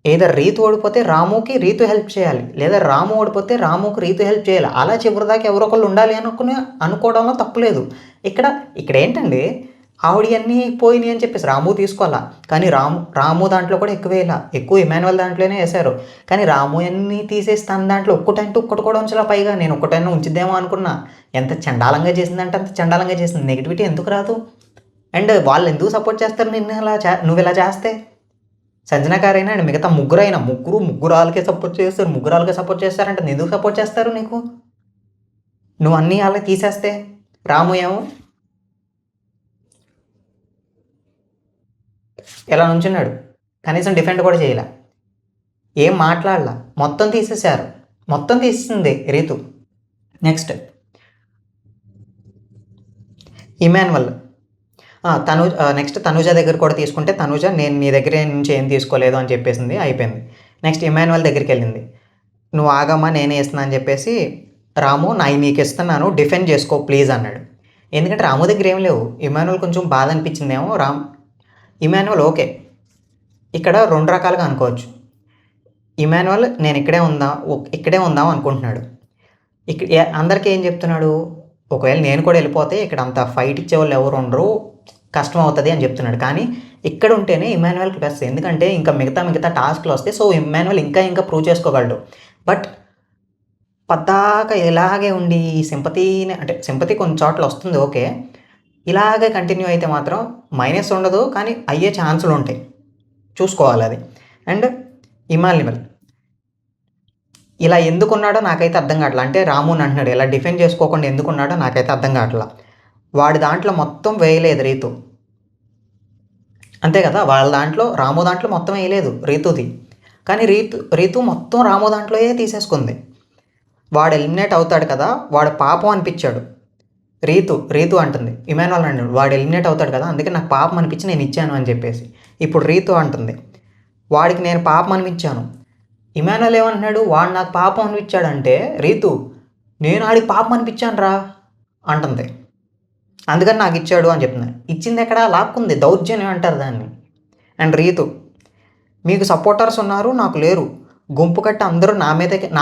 ఏదర్ రీతు ఓడిపోతే రాముకి రీతు హెల్ప్ చేయాలి, లేదా రాము ఓడిపోతే రాముకి రీతు హెల్ప్ చేయాలి. అలా చివరిదాకా ఎవరో ఒకళ్ళు ఉండాలి అనుకోవడంలో తప్పులేదు. ఇక్కడ ఇక్కడ ఏంటండి ఆవిడ అన్నీ పోయినాయి అని చెప్పేసి రాము తీసుకోవాలా, కానీ రాము దాంట్లో కూడా ఎక్కువ ఇమాన్యుయల్ దాంట్లోనే వేశారు. కానీ రాము అన్నీ తీసేసి తన దాంట్లో ఒక్కటంటే ఒక్కటి కూడా ఉంచలా. పైగా నేను ఒక్కటైనా ఉంచిద్దేమో అనుకున్నా. ఎంత చండాలంగా చేసిందంటే అంత చండాలంగా చేసింది. నెగిటివిటీ ఎందుకు రాదు? అండ్ వాళ్ళు ఎందుకు సపోర్ట్ చేస్తారు నిన్ను నువ్వు ఇలా చేస్తే? సంజన గారైనా అండ్ మిగతా ముగ్గురు వాళ్ళకే సపోర్ట్ చేస్తారు. ముగ్గురు వాళ్ళకే సపోర్ట్ చేస్తారంటే ఎందుకు సపోర్ట్ చేస్తారు నీకు? నువ్వు అన్నీ వాళ్ళకి తీసేస్తే రాము ఏమో ఇలా నుంచున్నాడు, కనీసం డిఫెండ్ కూడా చేయలే, ఏం మాట్లాడలా, మొత్తం తీసేశారు. మొత్తం తీసేసింది రీతు. నెక్స్ట్ ఇమాన్యుయల్. నెక్స్ట్ తనుజ దగ్గర కూడా తీసుకుంటే తనుజ నేను నీ దగ్గర నుంచి ఏం తీసుకోలేదు అని చెప్పేసింది, అయిపోయింది. నెక్స్ట్ ఇమాన్యుయల్ దగ్గరికి వెళ్ళింది. నువ్వు ఆగమ్మా నేనే ఇస్తున్నా అని చెప్పేసి రాము నీకు ఇస్తున్నాను డిఫెండ్ చేసుకో ప్లీజ్ అన్నాడు. ఎందుకంటే రాము దగ్గర ఏం లేవు. ఇమాన్యుయల్ కొంచెం బాధ అనిపించిందేమో. ఇమాన్యుయల్ ఓకే, ఇక్కడ రెండు రకాలుగా అనుకోవచ్చు. ఇమాన్యుయల్ నేను ఇక్కడే ఉందాం అనుకుంటున్నాడు. అందరికీ ఏం చెప్తున్నాడు, ఒకవేళ నేను కూడా వెళ్ళిపోతే ఇక్కడ అంత ఫైట్ ఇచ్చేవాళ్ళు ఎవరు ఉండరు, కష్టం అవుతుంది అని చెప్తున్నాడు. కానీ ఇక్కడ ఉంటేనే ఇమాన్యుయల్కి ప్లస్. ఎందుకంటే ఇంకా మిగతా టాస్క్లు వస్తాయి. సో ఇమాన్యుయల్ ఇంకా ప్రూవ్ చేసుకోగలడు. బట్ పద్దాక ఇలాగే ఉండి సింపతి కొన్ని చోట్ల వస్తుంది ఓకే, ఇలాగే కంటిన్యూ అయితే మాత్రం మైనస్ ఉండదు, కానీ అయ్యే ఛాన్సులు ఉంటాయి, చూసుకోవాలి అది. అండ్ ఇమాన్యుయల్ ఇలా ఎందుకున్నాడో నాకైతే అర్థం కావట్లా. అంటే రాముని అంటున్నాడు ఇలా డిఫెండ్ చేసుకోకుండా ఎందుకున్నాడో నాకైతే అర్థం కావట్లా. వాడి దాంట్లో మొత్తం వేయలేదు రీతు, అంతే కదా, వాళ్ళ దాంట్లో రాము దాంట్లో మొత్తం వేయలేదు రీతుది. కానీ రీతు మొత్తం రాము దాంట్లోయే తీసేసుకుంది. వాడు ఎలిమినేట్ అవుతాడు కదా, వాడు పాపం అనిపించాడు. రీతు అంటుంది, ఇమాన్యుయల్ అన్నాడు వాడు ఎలిమినేట్ అవుతాడు కదా అందుకే నాకు పాపం అనిపించి నేను ఇచ్చాను అని చెప్పేసి. ఇప్పుడు రీతు అంటుంది వాడికి నేను పాపం అనిపించాను. ఇమాన్యుయల్ ఏమంటున్నాడు, వాడు నాకు పాపం అనిపించాడంటే రీతు నేను ఆడికి పాపం అనిపించాను రా అంటుంది, అందుకని నాకు ఇచ్చాడు అని చెప్తున్నాను. ఇచ్చింది ఎక్కడ, లాక్కుంది, దౌర్జన్యం అంటారు దాన్ని. అండ్ రీతు మీకు సపోర్టర్స్ ఉన్నారు నాకు లేరు, గుంపు కట్టి అందరూ నా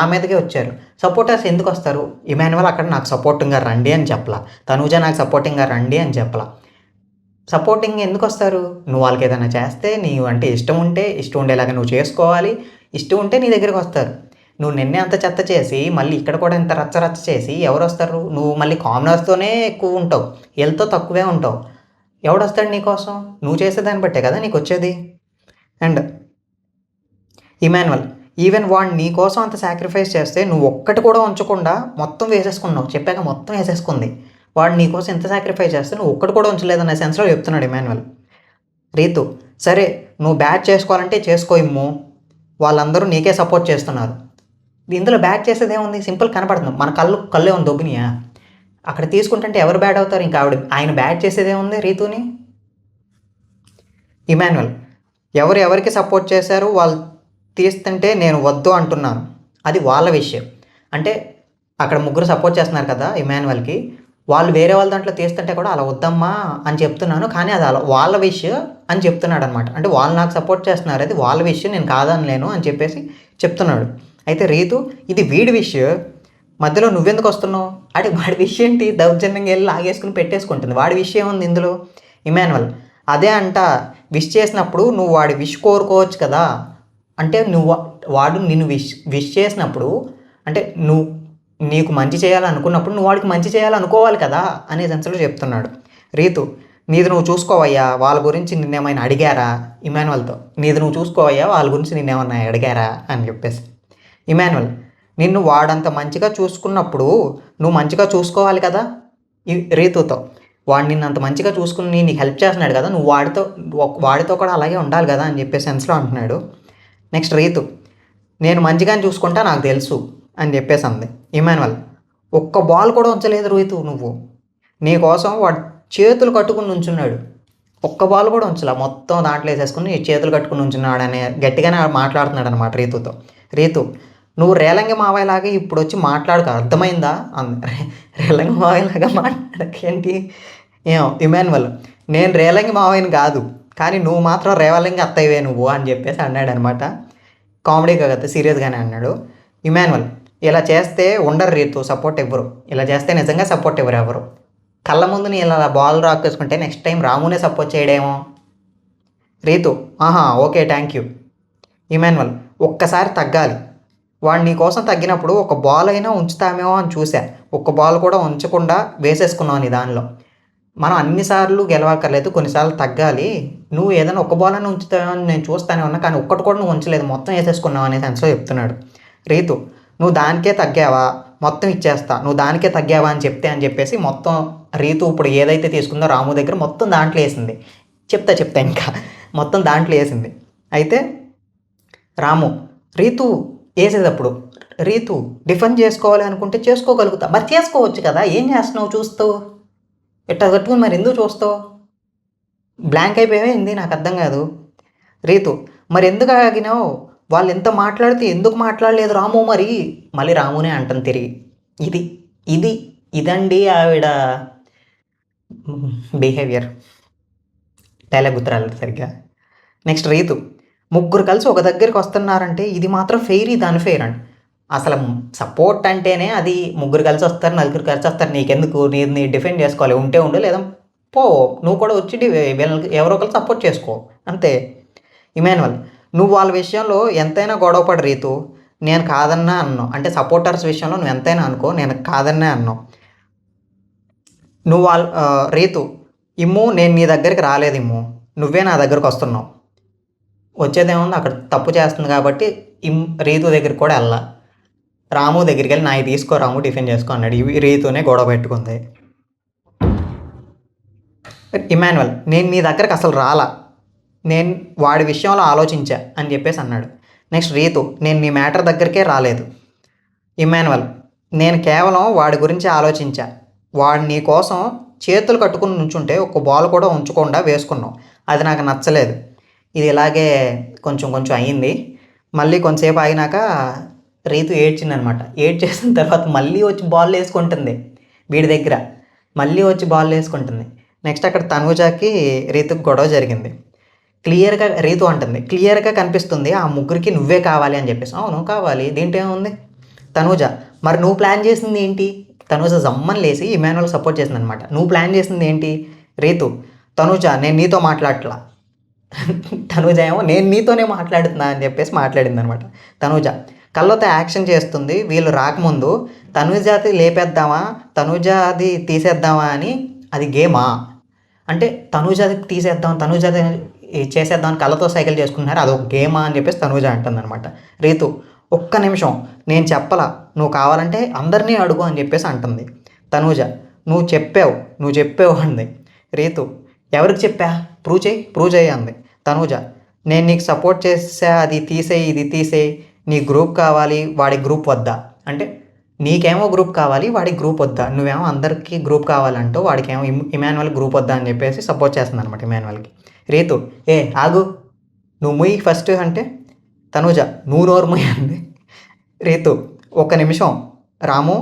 మీదకే వచ్చారు. సపోర్టర్స్ ఎందుకు వస్తారు? ఇమాన్యుయల్ అక్కడ నాకు సపోర్టింగ్గా రండి అని చెప్పలా, తనూజ నాకు సపోర్టింగ్గా రండి అని చెప్పలా. సపోర్టింగ్ ఎందుకు వస్తారు? నువ్వు వాళ్ళకి ఏదైనా చేస్తే నీవు అంటే ఇష్టం ఉండేలాగా నువ్వు చేసుకోవాలి, ఇష్టం ఉంటే నీ దగ్గరికి వస్తారు. నువ్వు నిన్నే అంత చెత్త చేసి మళ్ళీ ఇక్కడ కూడా ఇంత రచ్చ చేసి ఎవరు వస్తారు? నువ్వు మళ్ళీ కామనర్స్తోనే ఎక్కువ ఉంటావు, వీళ్ళతో తక్కువే ఉంటావు. ఎవడొస్తాడు నీకోసం? నువ్వు చేసేదాన్ని బట్టే కదా నీకు వచ్చేది. అండ్ ఇమాన్యుయల్ ఈవెన్ వాడు నీ కోసం అంత సాక్రిఫైస్ చేస్తే నువ్వు ఒక్కటి కూడా ఉంచకుండా మొత్తం వేసేసుకున్నావు. చెప్పాక మొత్తం వేసేసుకుంది. వాడు నీ కోసం ఎంత సాక్రిఫైస్ చేస్తే నువ్వు ఒక్కటి కూడా ఉంచలేదన్న సెన్స్లో చెప్తున్నాడు ఇమాన్యుయల్. రీతు సరే నువ్వు బ్యాట్ చేసుకోవాలంటే చేసుకో ఇమ్ము, వాళ్ళందరూ నీకే సపోర్ట్ చేస్తున్నారు. ఇందులో బ్యాట్ చేసేది ఏముంది, సింపుల్ కనపడుతుంది, మన కళ్ళే ఉంది దొబ్బినియా. అక్కడ తీసుకుంటుంటే ఎవరు బ్యాట్ అవుతారు? ఇంకా ఆయన బ్యాట్ చేసేది ఏముంది రీతుని. ఇమాన్యుయల్ ఎవరికి సపోర్ట్ చేశారు వాళ్ళు తీస్తుంటే నేను వద్దు అంటున్నాను, అది వాళ్ళ విషయం. అంటే అక్కడ ముగ్గురు సపోర్ట్ చేస్తున్నారు కదా ఇమాన్యుయల్కి, వాళ్ళు వేరే వాళ్ళ దాంట్లో తీస్తుంటే కూడా అలా వద్దమ్మా అని చెప్తున్నాను, కానీ అది అలా వాళ్ళ విషయం అని చెప్తున్నాడు అనమాట. అంటే వాళ్ళు నాకు సపోర్ట్ చేస్తున్నారు, అది వాళ్ళ విషయం, నేను కాదనలేను అని చెప్పేసి చెప్తున్నాడు. అయితే రీతు ఇది వీడి విషయం, మధ్యలో నువ్వెందుకు వస్తున్నావు? అంటే వాడి విషయం ఏంటి? దౌర్జన్యంగా వెళ్ళి లాగేసుకుని పెట్టేసుకుంటుంది. వాడి విషయం ఉంది ఇందులో. ఇమాన్యుయల్ అదే విష్ చేసినప్పుడు నువ్వు వాడి విష్ కోరుకోవచ్చు కదా, అంటే వాడు నిన్ను విష్ చేసినప్పుడు అంటే నీకు మంచి చేయాలనుకున్నప్పుడు నువ్వు వాడికి మంచి చేయాలనుకోవాలి కదా అనే సెన్స్లో చెప్తున్నాడు. రీతు నీది నువ్వు చూసుకోవయ్యా, వాళ్ళ గురించి నిన్నేమైనా అడిగారా? ఇమాన్యుయల్తో నీది నువ్వు చూసుకోవయ్యా, వాళ్ళ గురించి నిన్నేమన్నా అడిగారా అని చెప్పేసి. ఇమాన్యుయల్ నిన్ను వాడంత మంచిగా చూసుకున్నప్పుడు నువ్వు మంచిగా చూసుకోవాలి కదా రీతుతో. వాడు నిన్ను అంత మంచిగా చూసుకుని నీకు హెల్ప్ చేస్తున్నాడు కదా, నువ్వు వాడితో కూడా అలాగే ఉండాలి కదా అని చెప్పే సెన్స్లో అంటున్నాడు. నెక్స్ట్ రీతు, నేను మంచిగానే చూసుకుంటా నాకు తెలుసు అని చెప్పేసి అంది. ఇమాన్యువల్, ఒక్క బాల్ కూడా ఉంచలేదు రీతు నువ్వు, నీ కోసం వాడు చేతులు కట్టుకుని నుంచున్నాడు, ఒక్క బాల్ కూడా ఉంచలా, మొత్తం దాంట్లో వేసేసుకుని చేతులు కట్టుకుని ఉంచున్నాడు అని గట్టిగానే మాట్లాడుతున్నాడు అనమాట రీతుతో. రీతు, నువ్వు రేలంగి మావయ్యలాగా ఇప్పుడు వచ్చి మాట్లాడుక, అర్థమైందా అంది. రేలంగి మావయ్యలాగా మాట్లాడకేంటి? ఏమో ఇమాన్యువల్, నేను రేలంగి మావయ్యని కాదు, కానీ నువ్వు మాత్రం రేవలంగి అత్తయ్యవే నువ్వు అని చెప్పేసి అన్నాడు అనమాట. కామెడీగా కదా, సీరియస్గానే అన్నాడు. ఇమాన్యువల్, ఇలా చేస్తే ఉండరు రీతు, సపోర్ట్ ఇవ్వరు, ఇలా చేస్తే నిజంగా సపోర్ట్ ఇవ్వరు ఎవరు. కళ్ళ ముందు నీ ఇలా బాల్ రాకేసుకుంటే నెక్స్ట్ టైం రామునే సపోర్ట్ చేయడేమో. రీతు, ఆహా ఓకే థ్యాంక్ యూ. ఇమాన్యువల్, ఒక్కసారి తగ్గాలి, వాడు నీ కోసం తగ్గినప్పుడు ఒక బాల్ అయినా ఉంచుతామేమో అని చూసా, ఒక్క బాల్ కూడా ఉంచకుండా వేసేసుకున్నావు నీ దానిలో. మనం అన్నిసార్లు గెలవక్కర్లేదు, కొన్నిసార్లు తగ్గాలి, నువ్వు ఏదైనా ఒక బాల్ అయినా ఉంచుతావని నేను చూస్తానే ఉన్నా, కానీ ఒక్కటి కూడా నువ్వు ఉంచలేదు, మొత్తం వేసేసుకున్నావు అనే సెన్స్లో చెప్తున్నాడు. రీతు, నువ్వు దానికే తగ్గావా, మొత్తం ఇచ్చేస్తా, నువ్వు దానికే తగ్గావా అని చెప్పేసి మొత్తం రీతు ఇప్పుడు ఏదైతే తీసుకుందో రాము దగ్గర మొత్తం దాంట్లో వేసింది. చెప్తా ఇంకా మొత్తం దాంట్లో వేసింది. అయితే రాము, రీతు వేసేటప్పుడు రీతు డిఫెండ్ చేసుకోవాలి అనుకుంటే చేసుకోగలుగుతా, మరి చేసుకోవచ్చు కదా, ఏం చేస్తున్నావు చూస్తావు, ఎట్లా కట్టుకుని మరి ఎందుకు చూస్తావు, బ్లాంక్ అయిపోయింది, నాకు అర్థం కాదు. రీతు, మరి ఎందుకు ఆగినావు, వాళ్ళు ఎంత మాట్లాడితే ఎందుకు మాట్లాడలేదు రాము, మరి మళ్ళీ రామునే అంటాను తిరిగి. ఇది ఇది ఇదండి ఆవిడ బిహేవియర్. డైలాగ్ గుర్తురాలేదు సరిగ్గా. నెక్స్ట్ రీతు, ముగ్గురు కలిసి ఒక దగ్గరికి వస్తున్నారంటే ఇది మాత్రం ఫెయిర్, ఇది అన్ఫెయిర్ అండి. అసలు సపోర్ట్ అంటేనే అది ముగ్గురు కలిసి వస్తారు, నలుగురు కలిసి వస్తారు, నీకెందుకు, నీ డిఫెండ్ చేసుకోవాలి, ఉంటే ఉండు లేదా పో, నువ్వు కూడా వచ్చి వీళ్ళకి ఎవరో ఒకరు సపోర్ట్ చేసుకో అంతే. ఇమాన్యువల్, నువ్వు వాళ్ళ విషయంలో ఎంతైనా గొడవపడి రీతు, నేను కాదన్నా అన్నావు, అంటే సపోర్టర్స్ విషయంలో నువ్వు ఎంతైనా అనుకో, నేను కాదన్నా అన్నావు. నువ్వు రీతు, ఇమ్ము నేను నీ దగ్గరికి రాలేదు ఇమ్ము, నువ్వే నా దగ్గరకు వస్తున్నావు, వచ్చేదేముంది అక్కడ తప్పు చేస్తుంది కాబట్టి రీతు దగ్గరికి కూడా వెళ్ళా, రాము దగ్గరికి వెళ్ళి నాయి తీసుకో రాము డిఫెండ్ చేసుకో అన్నాడు. రీతునే గొడవ పెట్టుకుంది. ఇమాన్యువల్, నేను నీ దగ్గరకు అసలు రాలా, నేను వాడి విషయంలో ఆలోచించా అని చెప్పేసి అన్నాడు. నెక్స్ట్ రీతు, నేను నీ మ్యాటర్ దగ్గరికే రాలేదు. ఇమాన్యువల్, నేను కేవలం వాడి గురించి ఆలోచించా, వాడు నీ కోసం చేతులు కట్టుకుని నుంచుంటే ఒక్క బాల్ కూడా ఉంచకుండా వేసుకున్నావు, అది నాకు నచ్చలేదు. ఇది ఇలాగే కొంచెం అయ్యింది. మళ్ళీ కొంతసేపు ఆగినాక రీతు ఏడ్చిందనమాట. ఏడ్చేసిన తర్వాత మళ్ళీ వచ్చి బాల్ వేసుకుంటుంది వీడి దగ్గర, మళ్ళీ వచ్చి బాల్ వేసుకుంటుంది. నెక్స్ట్ అక్కడ తనూజాకి రీతుకి గొడవ జరిగింది. క్లియర్గా రీతు అంటుంది, క్లియర్గా కనిపిస్తుంది ఆ ముగ్గురికి నువ్వే కావాలి అని చెప్పేసి. అవును కావాలి, దీంట్లో ఏముంది. తనూజ, మరి నువ్వు ప్లాన్ చేసింది ఏంటి? తనూజ జమ్మని లేసి ఇమాన్యువల్ సపోర్ట్ చేసింది అనమాట. నువ్వు ప్లాన్ చేసింది ఏంటి? రీతు, తనూజ నేను నీతో మాట్లాడట్లా. తనూజ ఏమో నేను నీతోనే మాట్లాడుతున్నా అని చెప్పేసి మాట్లాడింది అనమాట. తనూజ కళ్ళతో యాక్షన్ చేస్తుంది, వీళ్ళు రాకముందు తనూజాది లేపేద్దామా, తనూజాది తీసేద్దామా అని, అది గేమా అంటే తనూజాది తీసేద్దాం, తనూజాది చేసేద్దాం కళ్ళతో సైకిల్ చేసుకుంటున్నారు, అదొక గేమా అని చెప్పేసి తనూజ అంటుందన్నమాట. రీతు, ఒక్క నిమిషం నేను చెప్పలా, నువ్వు కావాలంటే అందరినీ అడుగు అని చెప్పేసి అంటుంది. తనూజ, నువ్వు చెప్పావు అంది. రీతు, ఎవరికి చెప్పా, ప్రూవ్ చేయి అంది. తనూజ, నేను నీకు సపోర్ట్ చేసా, అది తీసేయి ఇది తీసేయి, నీ గ్రూప్ కావాలి వాడి గ్రూప్ వద్దా అంటే, నీకేమో గ్రూప్ కావాలి వాడికి గ్రూప్ వద్దా, నువ్వేమో అందరికీ గ్రూప్ కావాలంటూ వాడికేమో ఇమాన్యువల్ గ్రూప్ వద్దా అని చెప్పేసి సపోర్ట్ చేస్తుంది అనమాట ఇమాన్యువల్కి. రీతు, ఆగు నువ్వు ముయ్యి ఫస్ట్ అంటే, తనూజ నువ్వు నోరు ముయ్యి అంది. రీతు, ఒక్క నిమిషం రాము,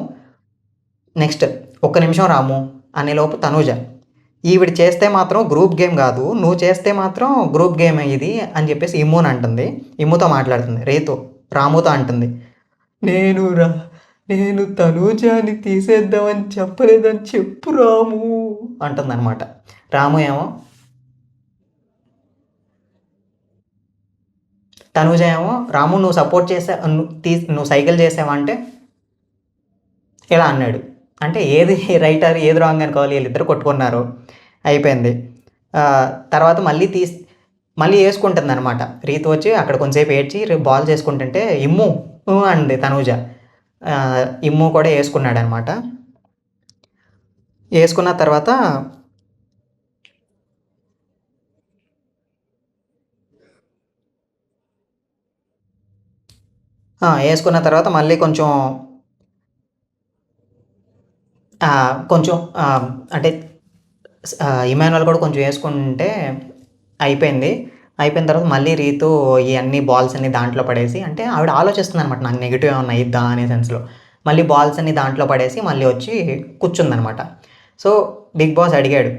నెక్స్ట్ ఒక్క నిమిషం రాము అనేలోపు తనూజ, ఈవిడ చేస్తే మాత్రం గ్రూప్ గేమ్ కాదు, నువ్వు చేస్తే మాత్రం గ్రూప్ గేమ్ ఇది అని చెప్పేసి ఇమ్ముని అంటుంది. ఇమ్ముతో మాట్లాడుతుంది. రీతు రాముతో అంటుంది, నేను తనూజాని తీసేద్దామని చెప్పలేదని చెప్పు రాము అంటుంది అనమాట. రాము ఏమో, తనూజ ఏమో, రాము నువ్వు సపోర్ట్ చేసా, నువ్వు సైకిల్ చేసావంటే ఇలా అన్నాడు. అంటే ఏది రైటర్ ఏది రాంగ్ అనుకోవాలి, వీళ్ళిద్దరు కొట్టుకున్నారు, అయిపోయింది. తర్వాత మళ్ళీ వేసుకుంటుంది అనమాట. రీతు వచ్చి అక్కడ కొంచెంసేపు ఏడ్చి బాల్ చేసుకుంటుంటే ఇమ్ము అంది తనూజ. ఇమ్ము కూడా వేసుకున్నాడు అనమాట. వేసుకున్న తర్వాత వేసుకున్న తర్వాత మళ్ళీ కొంచెం కొంచెం అంటే ఇమాన్యుల్ కూడా కొంచెం వేసుకుంటే అయిపోయింది. అయిపోయిన తర్వాత మళ్ళీ రీతు ఇవన్నీ బాల్స్ అన్ని దాంట్లో పడేసి, అంటే ఆవిడ ఆలోచిస్తుంది అనమాట, నాకు నెగిటివ్ ఏమన్నా అయిద్దా అనే సెన్స్లో. మళ్ళీ బాల్స్ అన్ని దాంట్లో పడేసి మళ్ళీ వచ్చి కూర్చుందనమాట. సో బిగ్ బాస్ అడిగాడు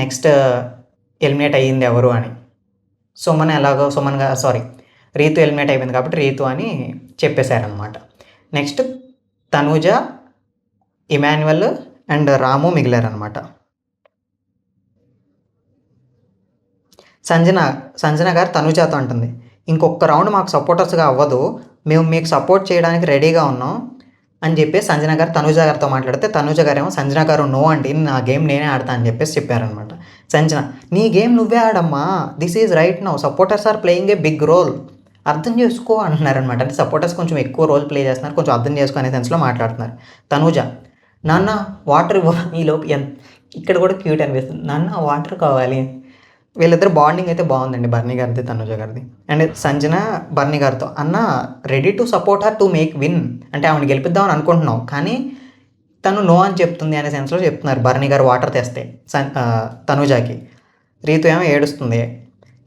నెక్స్ట్ ఎలిమినేట్ అయ్యింది ఎవరు అని. రీతు ఎలిమినేట్ అయిపోయింది కాబట్టి రీతు అని చెప్పేశారనమాట. నెక్స్ట్ తనూజ, ఇమాన్యుల్ అండ్ రాము మిగిలారనమాట. సంజన గారు తనూజతో అంటుంది, ఇంకొక రౌండ్ మాకు సపోర్టర్స్గా అవ్వదు, మేము మీకు సపోర్ట్ చేయడానికి రెడీగా ఉన్నాం అని చెప్పేసి సంజన గారు తనూజ గారితో మాట్లాడితే, తనూజ గారు ఏమో సంజన గారు నో అండి, నా గేమ్ నేనే ఆడతా అని చెప్పేసి చెప్పారనమాట. సంజన, నీ గేమ్ నువ్వే ఆడమ్మా, this is right now, supporters are playing a big role, అర్థం చేసుకో అంటున్నారనమాట. అంటే సపోర్టర్స్ కొంచెం ఎక్కువ రోల్ ప్లే చేస్తున్నారు, కొంచెం అర్థం చేసుకో అనే సెన్స్లో మాట్లాడుతున్నారు. తనూజ, నాన్న వాటర్ ఈలోపు ఇక్కడ కూడా క్యూట్ అనిపిస్తుంది, నాన్న వాటర్ కావాలి. వీళ్ళిద్దరు బాండింగ్ అయితే బాగుందండి, బర్నీ గారిది తనుజ గారిది. అండ్ సంజన బర్నీ గారితో, అన్న ready to support her to make win, అంటే ఆవిడ గెలిపిద్దామని అనుకుంటున్నాం కానీ తను నో అని చెప్తుంది అనే సెన్స్లో చెప్తున్నారు బర్నీ గారు వాటర్ తెస్తే తనుజాకి. రీతు ఏమో ఏడుస్తుంది,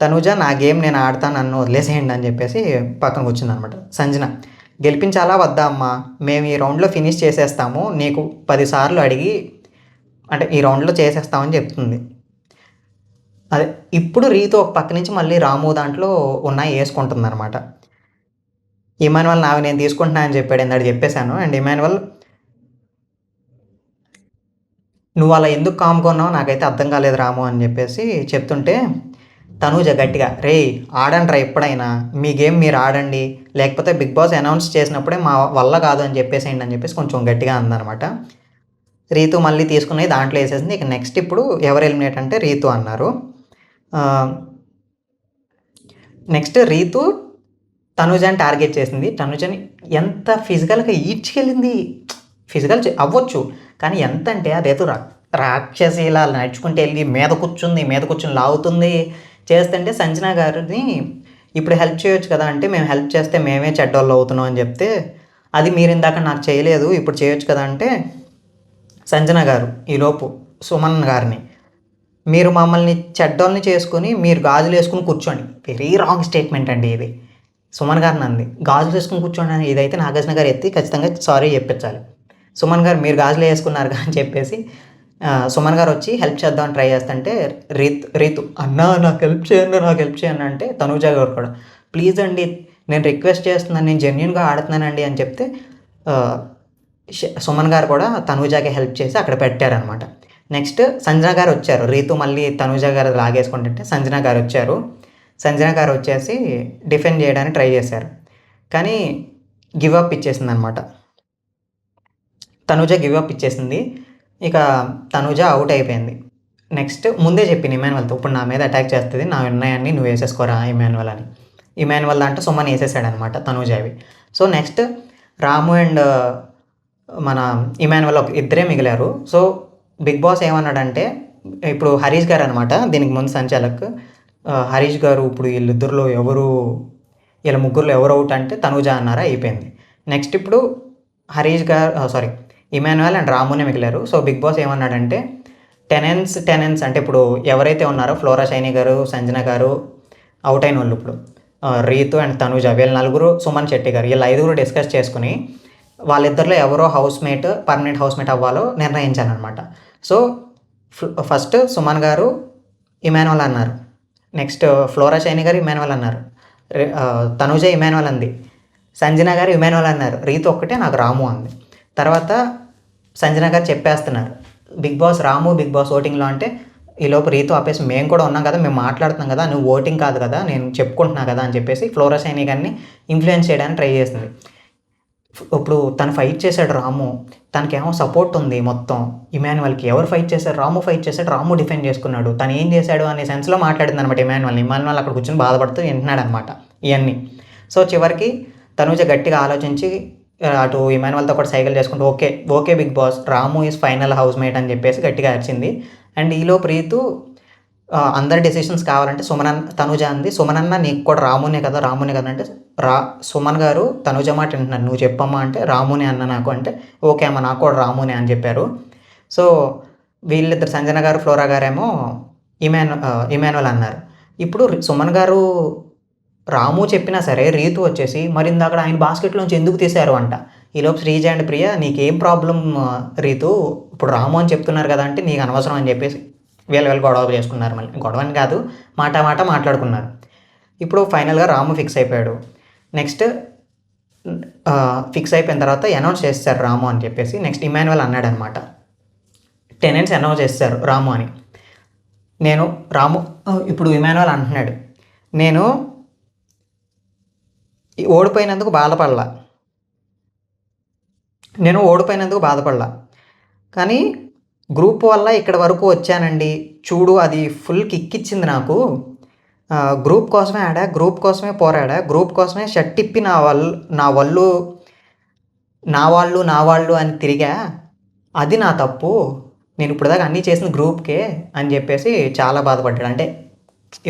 తనుజ నా గేమ్ నేను ఆడతాను, నన్ను వదిలేసేయండి అని చెప్పేసి పక్కన కూర్చుంది అనమాట. సంజన, గెలిపించాలా వద్దా అమ్మా, మేము ఈ రౌండ్లో ఫినిష్ చేసేస్తాము, నీకు 10 సార్లు అడిగి అంటే ఈ రౌండ్లో చేసేస్తామని చెప్తుంది. అదే ఇప్పుడు రీతు ఒక పక్క నుంచి మళ్ళీ రాము దాంట్లో ఉన్నాయి వేసుకుంటుంది అనమాట. ఇమాన్యుల్ నావి నేను తీసుకుంటున్నా అని చెప్పాడు, ఇందాక చెప్పేశాను. అండ్ ఇమాన్యుల్, నువ్వు అలా ఎందుకు కామ్కొన్నావు నాకైతే అర్థం కాలేదు రాము అని చెప్పేసి చెప్తుంటే, తనూజ గట్టిగా, రే ఆడండి రా, ఎప్పుడైనా మీ గేమ్ మీరు ఆడండి, లేకపోతే బిగ్ బాస్ అనౌన్స్ చేసినప్పుడే మా వల్ల కాదు అని చెప్పేసేయండి అని చెప్పేసి కొంచెం గట్టిగా అందనమాట. రీతు మళ్ళీ తీసుకున్నది దాంట్లో వేసేసింది. ఇక నెక్స్ట్ ఇప్పుడు ఎవరు ఎలిమినేట్ అంటే రీతు అన్నారు. నెక్స్ట్ రీతు తనుజని టార్గెట్ చేసింది. తనుజని ఎంత ఫిజికల్గా ఈడ్చుకెళ్ళింది, ఫిజికల్ అవ్వచ్చు కానీ ఎంత అంటే అదేదో రాక్షసి ఇలా నడుచుకుంటూ వెళ్ళి మీద కూర్చుని లాగుతుంది చేస్తుంటే, సంజన గారిని ఇప్పుడు హెల్ప్ చేయొచ్చు కదా అంటే, మేము హెల్ప్ చేస్తే మేమే చెడ్డోళ్ళు అవుతున్నాం అని చెప్తే, అది మీరు ఇందాక నాకు చేయలేదు ఇప్పుడు చేయొచ్చు కదా అంటే, సంజన గారు ఈలోపు సుమన్ గారిని, మీరు మమ్మల్ని చెడ్డోల్ని చేసుకుని మీరు గాజులు వేసుకుని కూర్చోండి, వెరీ రాంగ్ స్టేట్మెంట్ అండి ఇది. సుమన్ గారిని అంది, గాజులు వేసుకుని కూర్చోండి అని. ఇదైతే నాగార్జున గారు ఎత్తి ఖచ్చితంగా సారీ చెప్పించాలి. సుమన్ గారు మీరు గాజులు వేసుకున్నారు అని చెప్పేసి సుమన్ గారు వచ్చి హెల్ప్ చేద్దామని ట్రై చేస్తుంటే, రీతు అన్నా నాకు హెల్ప్ చేయండి అంటే, తనూజ గారు కూడా ప్లీజ్ అండి నేను రిక్వెస్ట్ చేస్తున్నాను, నేను జెన్యున్గా ఆడుతున్నానండి అని చెప్తే, సుమన్ గారు కూడా తనూజాకి హెల్ప్ చేసి అక్కడ పెట్టారనమాట. నెక్స్ట్ సంజన గారు వచ్చారు, రీతు మళ్ళీ తనూజ గారు లాగేసుకుంటుంటే సంజన గారు వచ్చారు. సంజన గారు వచ్చేసి డిఫెండ్ చేయడానికి ట్రై చేశారు కానీ గివప్ ఇచ్చేసింది అనమాట. తనూజ గివప్ ఇచ్చేసింది. ఇక తనూజ అవుట్ అయిపోయింది. నెక్స్ట్ ముందే చెప్పింది ఇమాన్యుల్తో, ఇప్పుడు నా మీద అటాక్ చేస్తుంది, నా ఉన్నాయన్నీ నువ్వు వేసేసుకోరా ఇమాన్యుల్ అని. ఇమాన్యుల్ దాంట్లో సుమన్ వేసేసాడనమాట తనూజావి. సో నెక్స్ట్ రాము అండ్ మన ఇమాన్యుల్ ఇద్దరే మిగిలారు. సో బిగ్ బాస్ ఏమన్నాడంటే, ఇప్పుడు హరీష్ గారు అనమాట దీనికి ముందు సంచాలక్, హరీష్ గారు ఇప్పుడు వీళ్ళిద్దరిలో వీళ్ళ ముగ్గురులో ఎవరు అవుట్ అంటే తనూజ అన్నారా, అయిపోయింది. నెక్స్ట్ ఇప్పుడు హరీష్ గారు ఇమాన్యుల్ అండ్ రామునే మిగిలారు. సో బిగ్ బాస్ ఏమన్నాడంటే, టెనెన్స్ అంటే ఇప్పుడు ఎవరైతే ఉన్నారో ఫ్లోరా షైనీ గారు, సంజన గారు అవుట్ అయిన వాళ్ళు, ఇప్పుడు రీతు అండ్ తనూజ, వీళ్ళ నలుగురు, సుమన్ శెట్టి గారు, వీళ్ళ 5 డిస్కస్ చేసుకుని వాళ్ళిద్దరిలో ఎవరో పర్మనెంట్ హౌస్మేట్ అవ్వాలో నిర్ణయించాలన్నమాట. సో ఫస్ట్ సుమన్ గారు ఇమాన్యుల్ అన్నారు, నెక్స్ట్ ఫ్లోరా షైనీ గారు ఇమాన్యుల్ అన్నారు, తనూజ ఇమాన్యుల్ అంది, సంజన గారు ఇమాన్యుల్ అన్నారు, రీతు ఒక్కటే నాకు రాము అంది. తర్వాత సంజన గారు చెప్పేస్తున్నారు బిగ్ బాస్ ఓటింగ్లో అంటే, ఈలోపు రీతు ఆపేసి మేము కూడా ఉన్నాం కదా, మేము మాట్లాడుతున్నాం కదా, నువ్వు ఓటింగ్ కాదు కదా, నేను చెప్పుకుంటున్నా కదా అని చెప్పేసి ఫ్లోరా షైనీ గారిని ఇన్ఫ్లుయెన్స్ చేయడానికి ట్రై చేసింది. ఇప్పుడు తను ఫైట్ చేశాడు రాము, తనకేమో సపోర్ట్ ఉంది మొత్తం. ఇమాన్యుల్కి ఎవరు ఫైట్ చేశారు, రాము ఫైట్ చేశాడు, రాము డిఫెండ్ చేసుకున్నాడు, తను ఏం చేశాడు అనే సెన్స్లో మాట్లాడింది అనమాట ఇమాన్యుల్ అక్కడ కూర్చొని బాధపడుతూ వింటున్నాడు అనమాట ఇవన్నీ. సో చివరికి తనూజ గట్టిగా ఆలోచించి అటు ఇమాన్యుల్తో కూడా సైకిల్ చేసుకుంటూ okay Bigg Boss, Ramu is final housemate అని చెప్పేసి గట్టిగా అరిచింది. అండ్ ఈలోపు రీతు అందరి డెసిషన్స్ కావాలంటే తనుజ అంది. సుమనన్న నీకు కూడా రామునే కదా అంటే సుమన్ గారు తనుజ మాట వింటున్నారు. నువ్వు చెప్పమ్మా అంటే రామునే అన్న నాకు అంటే ఓకే అమ్మ నాకు కూడా రామునే అని చెప్పారు. సో వీళ్ళిద్దరు సంజన గారు ఫ్లోరా గారేమో ఇమాన్యువల్ అన్నారు. ఇప్పుడు సుమన్ గారు రాము చెప్పినా సరే రీతు వచ్చేసి మరి ఇందాక ఆయన బాస్కెట్లోంచి ఎందుకు తీశారు అంట. ఈలోపు శ్రీజ అండ్ ప్రియ నీకేం ప్రాబ్లం రీతు, ఇప్పుడు రాము అని చెప్తున్నారు కదా అంటే నీకు అనవసరం అని చెప్పేసి వీళ్ళు గొడవ చేసుకున్నారు. మళ్ళీ గొడవని కాదు, మాట మాట్లాడుకున్నారు. ఇప్పుడు ఫైనల్గా రాము ఫిక్స్ అయిపోయాడు. నెక్స్ట్ ఫిక్స్ అయిపోయిన తర్వాత అనౌన్స్ చేస్తారు రాము అని చెప్పేసి. నెక్స్ట్ ఇమాన్యువల్ అన్నాడు అనమాట, టెనెంట్స్ అనౌన్స్ చేస్తారు రాము అని. నేను రాము ఇప్పుడు ఇమాన్యువల్ అంటున్నాడు, నేను ఓడిపోయినందుకు బాధపడలా కానీ గ్రూప్ వల్ల ఇక్కడ వరకు వచ్చానండి. చూడు అది ఫుల్ కిక్ ఇచ్చింది నాకు. గ్రూప్ కోసమే ఆడా, గ్రూప్ కోసమే పోరాడా, గ్రూప్ కోసమే షర్ట్ ఇప్పి నా వాళ్ళు అని తిరిగా. అది నా తప్పు, నేను ఇప్పటిదాకా అన్నీ చేసిన గ్రూప్కే అని చెప్పేసి చాలా బాధపడ్డాడు. అంటే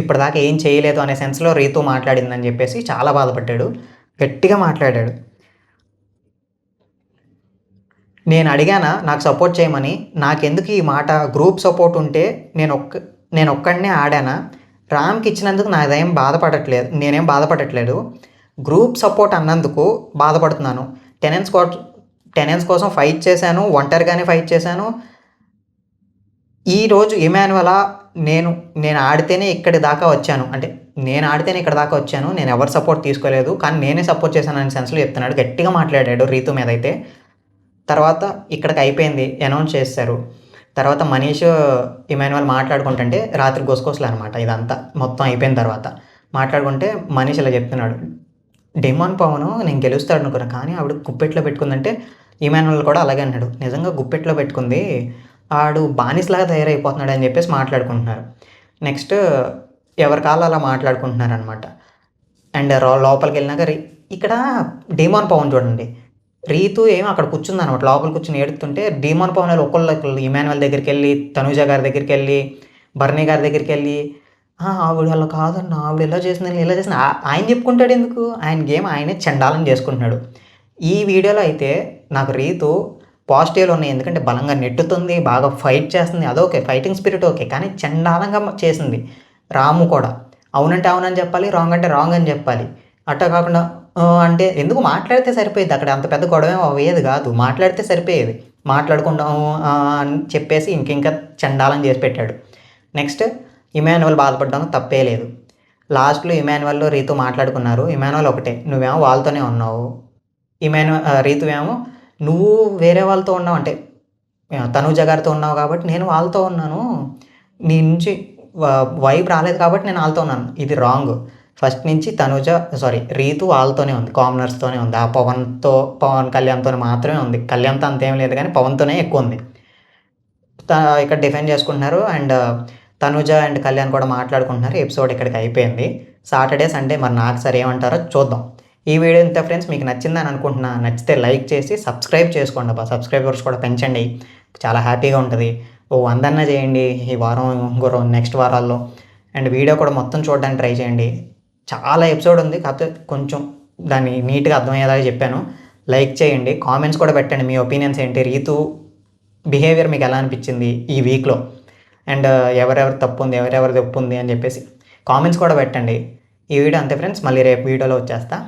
ఇప్పటిదాకా ఏం చేయలేదు అనే సెన్స్లో రీతు మాట్లాడిందని చెప్పేసి చాలా బాధపడ్డాడు, గట్టిగా మాట్లాడాడు. నేను అడిగానా నాకు సపోర్ట్ చేయమని, నాకెందుకు ఈ మాట, గ్రూప్ సపోర్ట్ ఉంటే నేను ఒక్కడనే ఆడానా, రామ్కి ఇచ్చినందుకు నేనేం బాధపడట్లేదు, గ్రూప్ సపోర్ట్ అన్నందుకు బాధపడుతున్నాను. టెనెన్స్ కోసం ఫైట్ చేశాను, ఒంటరిగానే ఫైట్ చేశాను. ఈరోజు ఇమాన్యువల్ నేను ఆడితేనే ఇక్కడి దాకా వచ్చాను, నేను ఎవరు సపోర్ట్ తీసుకోలేదు కానీ నేనే సపోర్ట్ చేశాను అనే సెన్స్లో చెప్తున్నాడు. గట్టిగా మాట్లాడాడు రీతు మీద అయితే. తర్వాత ఇక్కడికి అయిపోయింది, అనౌన్స్ చేస్తారు. తర్వాత మనీష్ ఇమాన్యువల్ మాట్లాడుకుంటుంటే రాత్రి గొసగొసలు అనమాట ఇదంతా మొత్తం అయిపోయిన తర్వాత మాట్లాడుకుంటే మనీష్ ఇలా చెప్తున్నాడు, డిమాండ్ పవన్ నేను గెలుస్తాడు అనుకున్నాను కానీ ఆవిడ గుప్పెట్లో పెట్టుకుందంటే ఇమాన్యువల్ కూడా అలాగే అన్నాడు, నిజంగా గుప్పెట్లో పెట్టుకుంది, ఆడు బానిసలాగా తయారైపోతున్నాడు అని చెప్పేసి మాట్లాడుకుంటున్నారు. నెక్స్ట్ ఎవరి కాళ్ళు అలా మాట్లాడుకుంటున్నారు అనమాట. అండ్ లోపలికి వెళ్ళినాక ఇక్కడ డిమాండ్ పవన్ చూడండి, రీతు ఏమో అక్కడ కూర్చుంది అనమాట, లోపల కూర్చుని ఏడుతుంటే డిమాండ్ పవన్ ఒకళ్ళు ఇమాన్యువల్ దగ్గరికి వెళ్ళి, తనుజ గారి దగ్గరికి వెళ్ళి, బర్నీ గారి దగ్గరికి వెళ్ళి, ఆవిడ అలా కాదన్న, ఆవిడ ఇలా చేసిన ఆయన చెప్పుకుంటాడు ఎందుకు, ఆయన గేమ్ ఆయనే చండాలం చేసుకుంటున్నాడు. ఈ వీడియోలో అయితే నాకు రీతు పాజిటివ్లు ఉన్నాయి, ఎందుకంటే బలంగా నెట్టుతుంది, బాగా ఫైట్ చేస్తుంది, అదొకే ఫైటింగ్ స్పిరిట్ ఓకే, కానీ చండాలంగా చేసింది. రాము కూడా అవునంటే అవునని చెప్పాలి, రాంగ్ అంటే రాంగ్ అని చెప్పాలి. అట్టా కాకుండా అంటే ఎందుకు మాట్లాడితే సరిపోయేది, అక్కడ అంత పెద్ద గొడవ అయ్యేది కాదు, మాట్లాడితే సరిపోయేది. మాట్లాడుకుంటాం అని చెప్పేసి ఇంకా చండాలం చేసి పెట్టాడు. నెక్స్ట్ ఇమాన్యువల్ బాధపడడం తప్పే లేదు. లాస్ట్లో ఇమాన్యువల్ రీతు మాట్లాడుకున్నారు. ఇమాన్యువల్ ఒకటే, నువ్వేమో వాళ్ళతోనే ఉన్నావు, రీతు ఏమో నువ్వు వేరే వాళ్ళతో ఉన్నావు, అంటే తనుజ గారితో ఉన్నావు కాబట్టి నేను వాళ్ళతో ఉన్నాను, నీ నుంచి వైబ్ రాలేదు కాబట్టి నేను వాళ్ళతో ఉన్నాను. ఇది రాంగ్. ఫస్ట్ నుంచి రీతు వాళ్ళతోనే ఉంది, కామనర్స్తోనే ఉంది. ఆ పవన్ కళ్యాణ్తో మాత్రమే ఉంది, కళ్యాణ్తో అంతేం లేదు కానీ పవన్తోనే ఎక్కువ ఉంది. ఇక్కడ డిఫెండ్ చేసుకుంటున్నారు. అండ్ తనుజ అండ్ కళ్యాణ్ కూడా మాట్లాడుకుంటున్నారు. ఎపిసోడ్ ఇక్కడికి అయిపోయింది. సాటర్డే సండే మరి నాకు సరే ఏమంటారో చూద్దాం. ఈ వీడియో ఇంత ఫ్రెండ్స్, మీకు నచ్చిందని అనుకుంటున్నా. నచ్చితే లైక్ చేసి సబ్స్క్రైబ్ చేసుకోండి అబ్బా, సబ్స్క్రైబర్స్ కూడా పెంచండి, చాలా హ్యాపీగా ఉంటుంది. 100 చేయండి ఈ వారం, ఇంకో నెక్స్ట్ వారాల్లో. అండ్ వీడియో కూడా మొత్తం చూడడానికి ట్రై చేయండి. చాలా ఎపిసోడ్ ఉంది, కాకపోతే కొంచెం దాన్ని నీట్గా అర్థమయ్యేలాగా చెప్పాను. లైక్ చేయండి, కామెంట్స్ కూడా పెట్టండి, మీ ఒపీనియన్స్ ఏంటి, రీతు బిహేవియర్ మీకు ఎలా అనిపించింది ఈ వీక్లో, అండ్ ఎవరెవరు తప్పు ఉంది, ఎవరెవరిది ఒప్పు ఉంది అని చెప్పేసి కామెంట్స్ కూడా పెట్టండి. ఈ వీడియో అంతే ఫ్రెండ్స్, మళ్ళీ రేపు వీడియోలో వచ్చేస్తా.